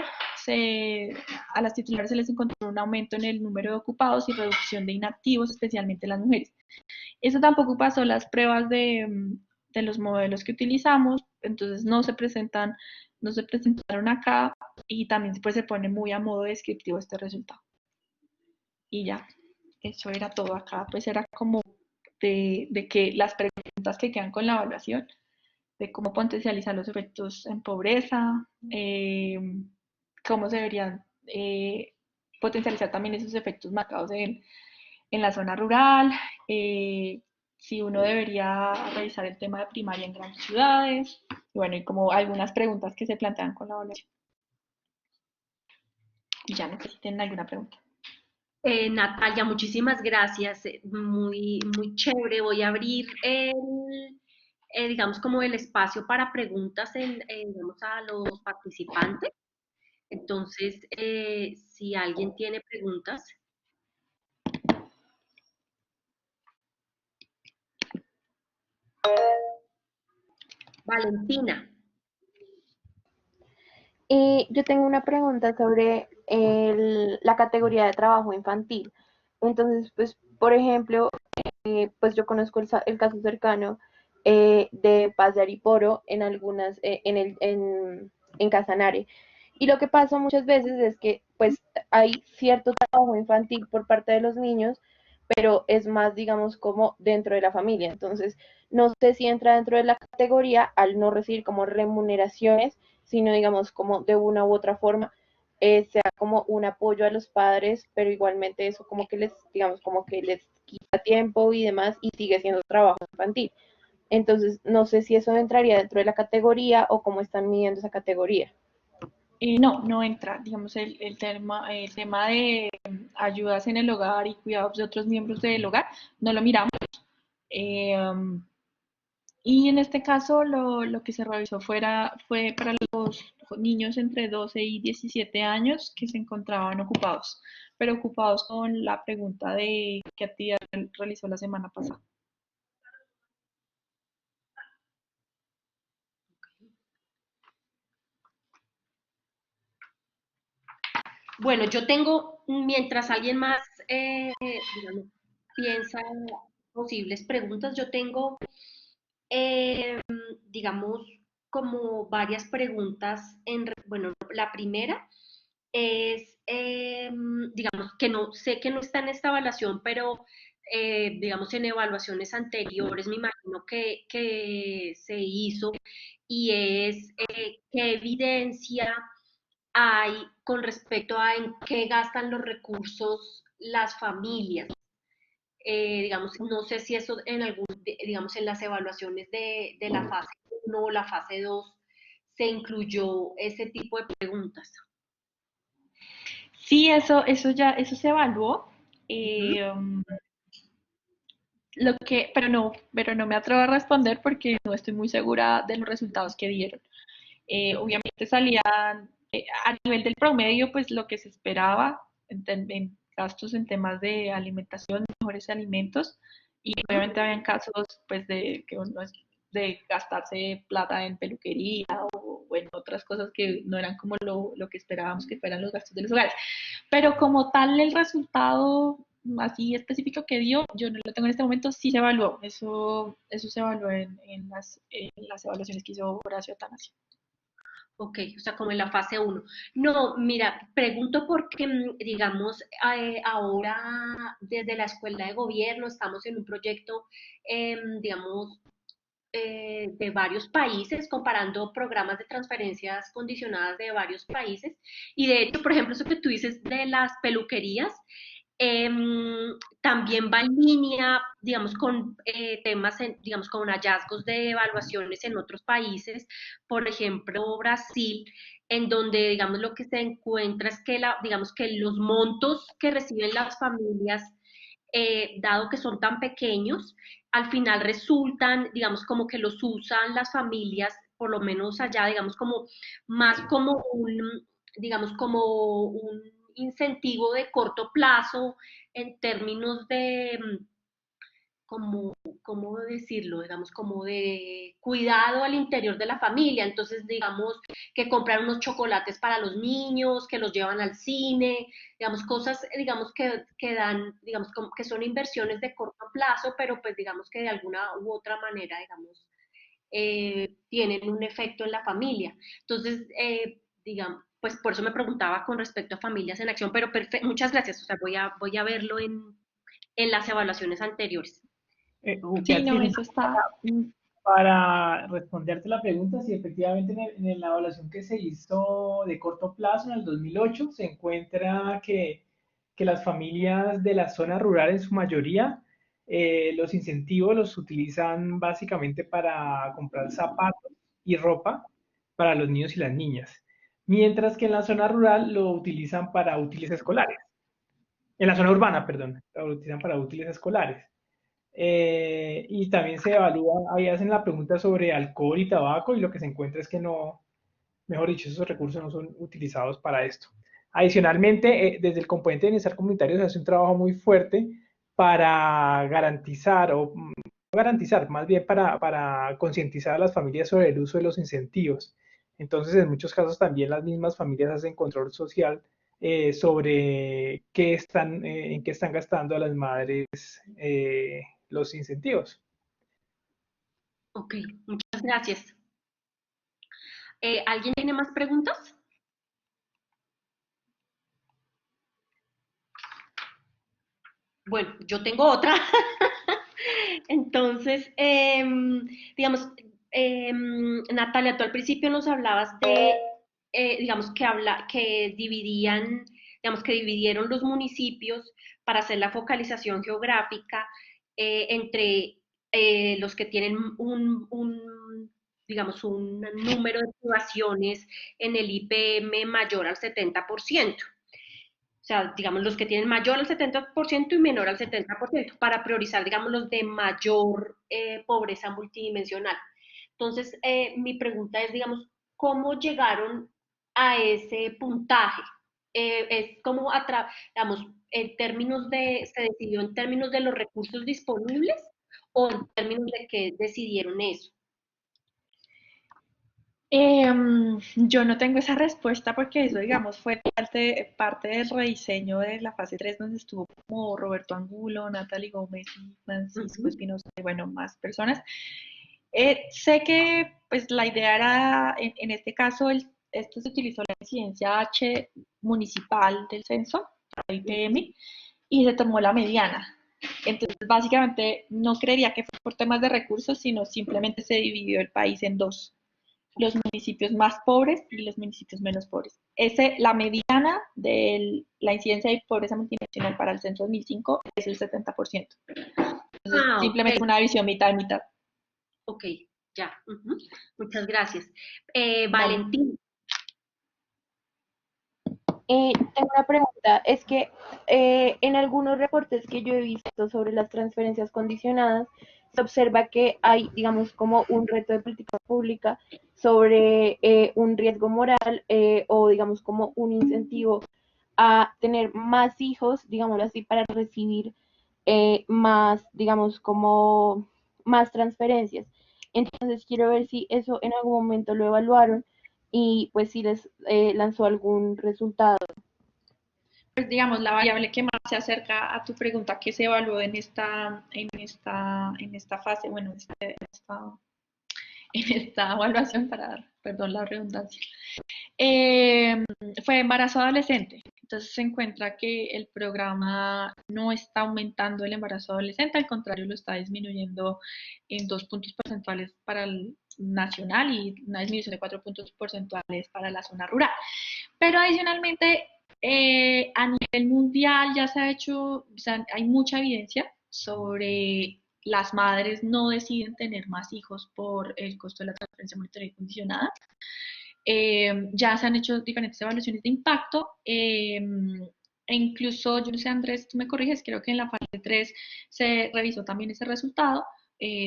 a las titulares se les encontró un aumento en el número de ocupados y reducción de inactivos, especialmente las mujeres. Eso tampoco pasó las pruebas de los modelos que utilizamos, entonces no se presentaron acá y también pues, se pone muy a modo descriptivo este resultado. Y ya, eso era todo acá, pues era como de que las preguntas que quedan con la evaluación, de cómo potencializar los efectos en pobreza, cómo se deberían potencializar también esos efectos marcados en la zona rural, si uno debería revisar el tema de primaria en grandes ciudades, y bueno, y como algunas preguntas que se plantean con la evaluación. Y ya no sé si tienen alguna pregunta. Natalia, muchísimas gracias, muy, muy chévere. Voy a abrir digamos, como el espacio para preguntas digamos, a los participantes. Entonces, si alguien tiene preguntas. Valentina. Yo tengo una pregunta sobre la categoría de trabajo infantil. Entonces, pues, por ejemplo, pues yo conozco el caso cercano de Paz de Ariporo en algunas, en Casanare. Y lo que pasa muchas veces es que pues hay cierto trabajo infantil por parte de los niños, pero es más, digamos, como dentro de la familia. Entonces, no sé si entra dentro de la categoría al no recibir como remuneraciones, sino, digamos, como de una u otra forma, sea como un apoyo a los padres, pero igualmente eso como que les, digamos, como que les quita tiempo y demás y sigue siendo trabajo infantil. Entonces, no sé si eso entraría dentro de la categoría o cómo están midiendo esa categoría. No, no entra, digamos, el tema de ayudas en el hogar y cuidados de otros miembros del hogar, no lo miramos. Y en este caso lo que se revisó fue para los niños entre 12 y 17 años que se encontraban ocupados, pero ocupados con la pregunta de qué actividad realizó la semana pasada. Bueno, yo tengo, mientras alguien más digamos, piensa posibles preguntas, yo tengo, eh, digamos, como varias preguntas. Bueno, la primera es, digamos, que no sé que no está en esta evaluación, pero digamos en evaluaciones anteriores me imagino que se hizo y es qué evidencia hay con respecto a en qué gastan los recursos las familias. Digamos, no sé si eso en digamos, en las evaluaciones de la fase 1 o la fase 2 se incluyó ese tipo de preguntas. Sí, eso se evaluó. Uh -huh. pero no me atrevo a responder porque no estoy muy segura de los resultados que dieron. Obviamente salían a nivel del promedio, pues lo que se esperaba en gastos en temas de alimentación, mejores alimentos, y obviamente habían casos pues de que uno de gastarse plata en peluquería o en otras cosas que no eran como lo que esperábamos que fueran los gastos de los hogares. Pero como tal el resultado así específico que dio, yo no lo tengo en este momento, sí se evaluó, eso se evaluó en las evaluaciones que hizo Horacio Atanasio. Ok, o sea, como en la fase uno. No, mira, pregunto porque, digamos, ahora desde la Escuela de Gobierno estamos en un proyecto, digamos, de varios países, comparando programas de transferencias condicionadas de varios países. Y de hecho, por ejemplo, eso que tú dices de las peluquerías, también va en línea, digamos, con temas, digamos, con hallazgos de evaluaciones en otros países, por ejemplo, Brasil, en donde, digamos, lo que se encuentra es que, digamos, que los montos que reciben las familias, dado que son tan pequeños, al final resultan, digamos, como que los usan las familias, por lo menos allá, digamos, como más como digamos, como un incentivo de corto plazo en términos de, como, ¿cómo decirlo? Digamos, como de cuidado al interior de la familia. Entonces, digamos, que compran unos chocolates para los niños, que los llevan al cine, digamos, cosas, digamos, que dan, digamos, como que son inversiones de corto plazo, pero pues digamos que de alguna u otra manera, digamos, tienen un efecto en la familia. Entonces, digamos, pues por eso me preguntaba con respecto a familias en acción, pero muchas gracias, o sea, voy a verlo en las evaluaciones anteriores. Sí, no, Beatriz, eso está. para responderte la pregunta, si efectivamente en la evaluación que se hizo de corto plazo en el 2008 se encuentra que las familias de la zona rural en su mayoría, los incentivos los utilizan básicamente para comprar zapatos y ropa para los niños y las niñas, mientras que en la zona rural lo utilizan para útiles escolares. En la zona urbana, perdón, lo utilizan para útiles escolares. Y también se evalúa, ahí hacen la pregunta sobre alcohol y tabaco y lo que se encuentra es que no, mejor dicho, esos recursos no son utilizados para esto. Adicionalmente, desde el componente de bienestar comunitario se hace un trabajo muy fuerte para garantizar, o no garantizar, más bien para concientizar a las familias sobre el uso de los incentivos. Entonces, en muchos casos también las mismas familias hacen control social sobre en qué están gastando a las madres los incentivos. Ok, muchas gracias. ¿Alguien tiene más preguntas? Bueno, yo tengo otra. Entonces, digamos, Natalia, tú al principio nos hablabas de, digamos, digamos, que dividieron los municipios para hacer la focalización geográfica entre los que tienen digamos, un número de privaciones en el IPM mayor al 70%. O sea, digamos, los que tienen mayor al 70% y menor al 70%, para priorizar, digamos, los de mayor pobreza multidimensional. Entonces, mi pregunta es, digamos, ¿cómo llegaron a ese puntaje? Es como, digamos, ¿se decidió en términos de los recursos disponibles o en términos de que decidieron eso? Yo no tengo esa respuesta porque eso, digamos, fue parte del rediseño de la fase 3 donde estuvo como Roberto Angulo, Natalie Gómez y Francisco Ujú. Espinosa y bueno, más personas. Sé que pues la idea era, en este caso, esto se utilizó la incidencia H municipal del censo, la IPM, y se tomó la mediana. Entonces, básicamente, no creería que fue por temas de recursos, sino simplemente se dividió el país en dos, los municipios más pobres y los municipios menos pobres. La mediana de la incidencia de pobreza multinacional para el censo 2005 es el 70%. Entonces, Ah, ok, simplemente una visión mitad y mitad. ok, ya. Ujú. Muchas gracias. Vale. Valentín. Tengo una pregunta, es que en algunos reportes que yo he visto esto sobre las transferencias condicionadas, se observa que hay, digamos, como un reto de política pública sobre un riesgo moral o, digamos, como un incentivo a tener más hijos, digámoslo así, para recibir más, digamos, como más transferencias. Entonces quiero ver si eso en algún momento lo evaluaron y pues si les lanzó algún resultado. Pues digamos, la variable que más se acerca a tu pregunta que se evaluó en esta fase, bueno, en esta evaluación, perdón la redundancia, eh, fue embarazo adolescente. Entonces se encuentra que el programa no está aumentando el embarazo adolescente, al contrario lo está disminuyendo en 2 puntos porcentuales para el nacional y una disminución de 4 puntos porcentuales para la zona rural. Pero adicionalmente, a nivel mundial ya se ha hecho, o sea, hay mucha evidencia sobre las madres no deciden tener más hijos por el costo de la transferencia monetaria condicionada. Ya se han hecho diferentes evaluaciones de impacto. E incluso, yo no sé, Andrés, tú me corriges, creo que en la fase 3 se revisó también ese resultado,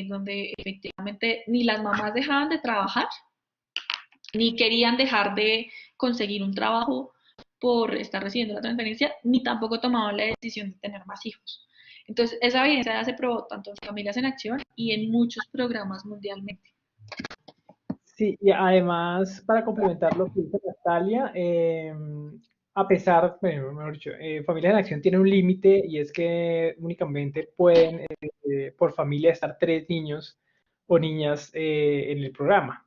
donde efectivamente ni las mamás dejaban de trabajar, ni querían dejar de conseguir un trabajo por estar recibiendo la transferencia, ni tampoco tomaban la decisión de tener más hijos. Entonces, esa evidencia ya se probó tanto en Familias en Acción y en muchos programas mundialmente. Sí, y además, para complementar lo que dice Natalia, a pesar, bueno, mejor dicho, Familias en Acción tiene un límite y es que únicamente pueden por familia estar 3 niños o niñas en el programa,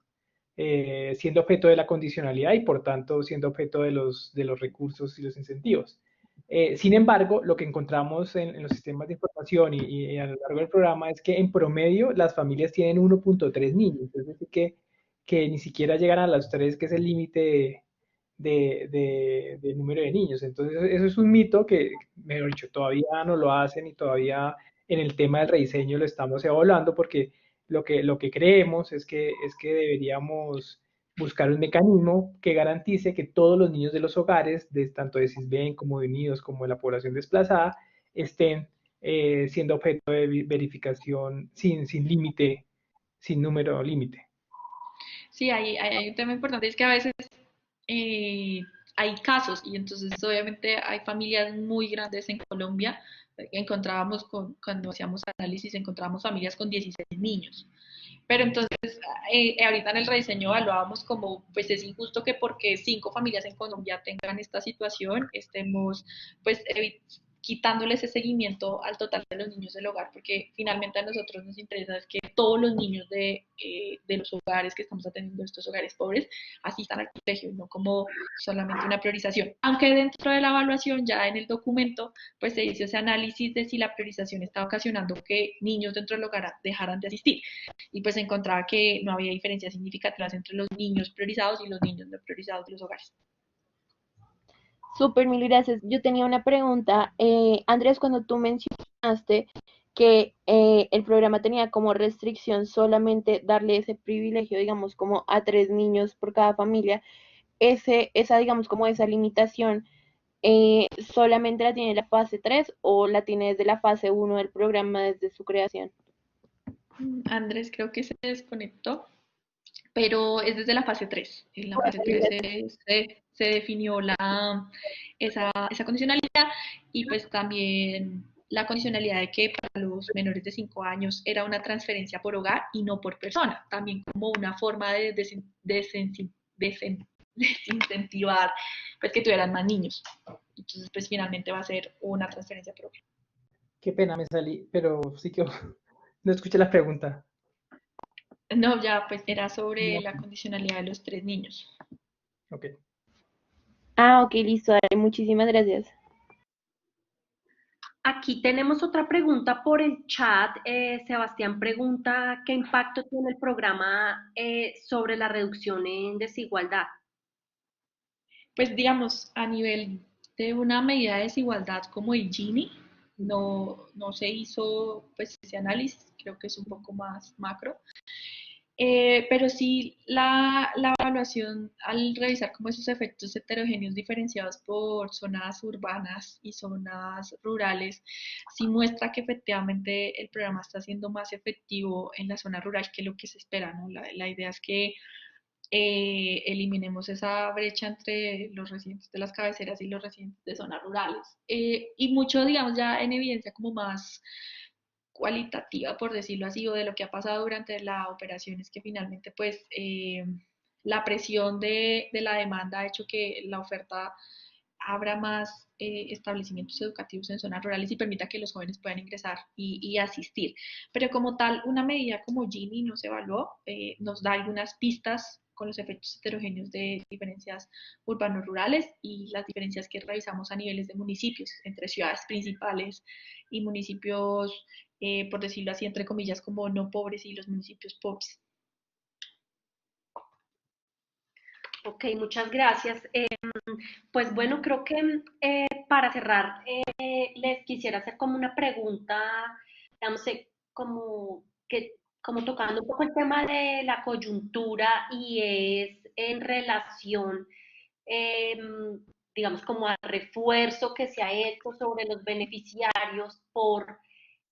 siendo objeto de la condicionalidad y por tanto siendo objeto de los recursos y los incentivos. Sin embargo, lo que encontramos en los sistemas de información y a lo largo del programa es que en promedio las familias tienen 1.3 niños, es decir, que ni siquiera llegan a los 3, que es el límite de número de niños. Entonces, eso es un mito que, mejor dicho, todavía no lo hacen y todavía en el tema del rediseño lo estamos evaluando porque lo que creemos es que deberíamos buscar un mecanismo que garantice que todos los niños de los hogares, tanto de CISBEN como de nidos como de la población desplazada, estén siendo objeto de verificación sin límite, sin número límite. Sí, hay un tema importante, es que a veces eh, hay casos y entonces obviamente hay familias muy grandes en Colombia. Encontrábamos cuando hacíamos análisis, encontrábamos familias con 16 niños. Pero entonces, ahorita en el rediseño evaluábamos como, pues es injusto que porque 5 familias en Colombia tengan esta situación, estemos pues quitándole ese seguimiento al total de los niños del hogar, porque finalmente a nosotros nos interesa es que todos los niños de los hogares que estamos atendiendo, estos hogares pobres, asistan al colegio, no como solamente una priorización. Aunque dentro de la evaluación, ya en el documento, pues se hizo ese análisis de si la priorización está ocasionando que niños dentro del hogar dejaran de asistir. Y pues se encontraba que no había diferencias significativas entre los niños priorizados y los niños no priorizados de los hogares. Súper, mil gracias. Yo tenía una pregunta. Andrés, cuando tú mencionaste que el programa tenía como restricción solamente darle ese privilegio, digamos, como a 3 niños por cada familia, digamos, como esa limitación, ¿solamente la tiene la fase 3 o la tiene desde la fase 1 del programa desde su creación? Andrés creo que se desconectó, pero es desde la fase 3. En la fase 3 se definió esa condicionalidad y pues también la condicionalidad de que para los menores de 5 años era una transferencia por hogar y no por persona, también como una forma de desincentivar pues que tuvieran más niños. Entonces pues finalmente va a ser una transferencia por hogar. Qué pena me salí, pero sí que no escuché la pregunta. No, ya pues era sobre No. la condicionalidad de los 3 niños. Ok. Ah, ok, listo, dale, muchísimas gracias. Aquí tenemos otra pregunta por el chat. Sebastián pregunta, ¿qué impacto tiene el programa sobre la reducción en desigualdad? Pues digamos, a nivel de una medida de desigualdad como el Gini, no se hizo pues ese análisis, creo que es un poco más macro, Pero sí, la evaluación al revisar como esos efectos heterogéneos diferenciados por zonas urbanas y zonas rurales, sí muestra que efectivamente el programa está siendo más efectivo en la zona rural que lo que se espera, ¿no? La idea es que eliminemos esa brecha entre los residentes de las cabeceras y los residentes de zonas rurales. Y mucho, digamos, ya en evidencia como más cualitativa, por decirlo así, o de lo que ha pasado durante la operación es que finalmente, pues, la presión de la demanda ha hecho que la oferta abra más establecimientos educativos en zonas rurales y permita que los jóvenes puedan ingresar y asistir. Pero como tal, una medida como Gini nos evaluó, nos da algunas pistas con los efectos heterogéneos de diferencias urbanos-rurales y las diferencias que revisamos a niveles de municipios, entre ciudades principales y municipios, por decirlo así, entre comillas, como no pobres y los municipios pobres. Ok, muchas gracias. Pues bueno, creo que para cerrar, les quisiera hacer como una pregunta, digamos, como tocando un poco el tema de la coyuntura y es en relación, digamos, como al refuerzo que se ha hecho sobre los beneficiarios por,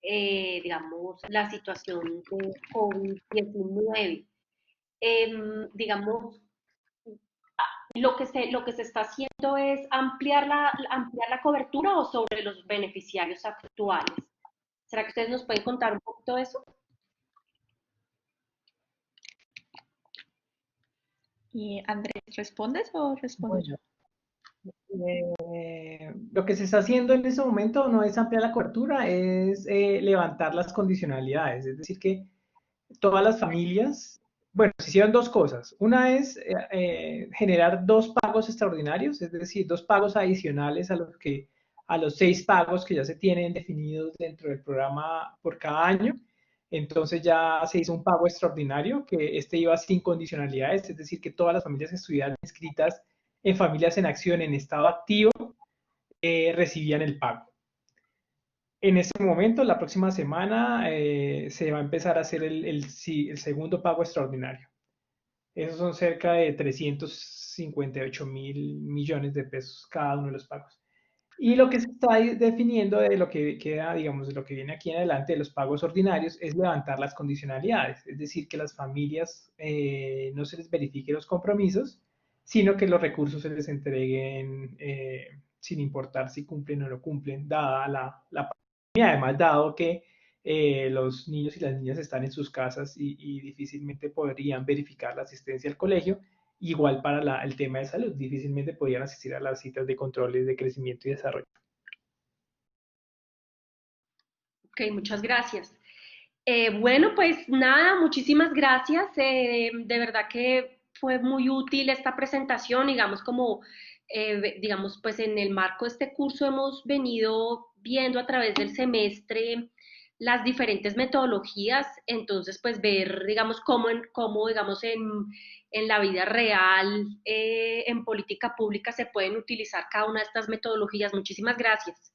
digamos, la situación de COVID-19. Digamos, lo que se está haciendo es ampliar la cobertura o sobre los beneficiarios actuales. ¿Será que ustedes nos pueden contar un poquito de eso? ¿Y Andrés, respondes o respondo yo? Bueno, lo que se está haciendo en este momento no es ampliar la cobertura, es levantar las condicionalidades. Es decir, que todas las familias, bueno, se hicieron dos cosas. Una es generar dos pagos extraordinarios, es decir, dos pagos adicionales a los 6 pagos que ya se tienen definidos dentro del programa por cada año. Entonces ya se hizo un pago extraordinario, que este iba sin condicionalidades, es decir, que todas las familias que estuvieran inscritas en Familias en Acción en estado activo recibían el pago. En este momento, la próxima semana, se va a empezar a hacer el segundo pago extraordinario. Esos son cerca de 358.000 millones de pesos cada uno de los pagos. Y lo que se está definiendo de lo que queda, digamos, de lo que viene aquí en adelante de los pagos ordinarios es levantar las condicionalidades, es decir, que las familias no se les verifique los compromisos, sino que los recursos se les entreguen sin importar si cumplen o no cumplen, dada la pandemia. Además, dado que los niños y las niñas están en sus casas y difícilmente podrían verificar la asistencia al colegio. Igual para el tema de salud, difícilmente podían asistir a las citas de controles de crecimiento y desarrollo. Ok, muchas gracias. Bueno, pues nada, muchísimas gracias. De verdad que fue muy útil esta presentación, digamos, digamos, pues en el marco de este curso hemos venido viendo a través del semestre las diferentes metodologías, entonces pues ver, digamos, digamos, en la vida real, en política pública se pueden utilizar cada una de estas metodologías. Muchísimas gracias.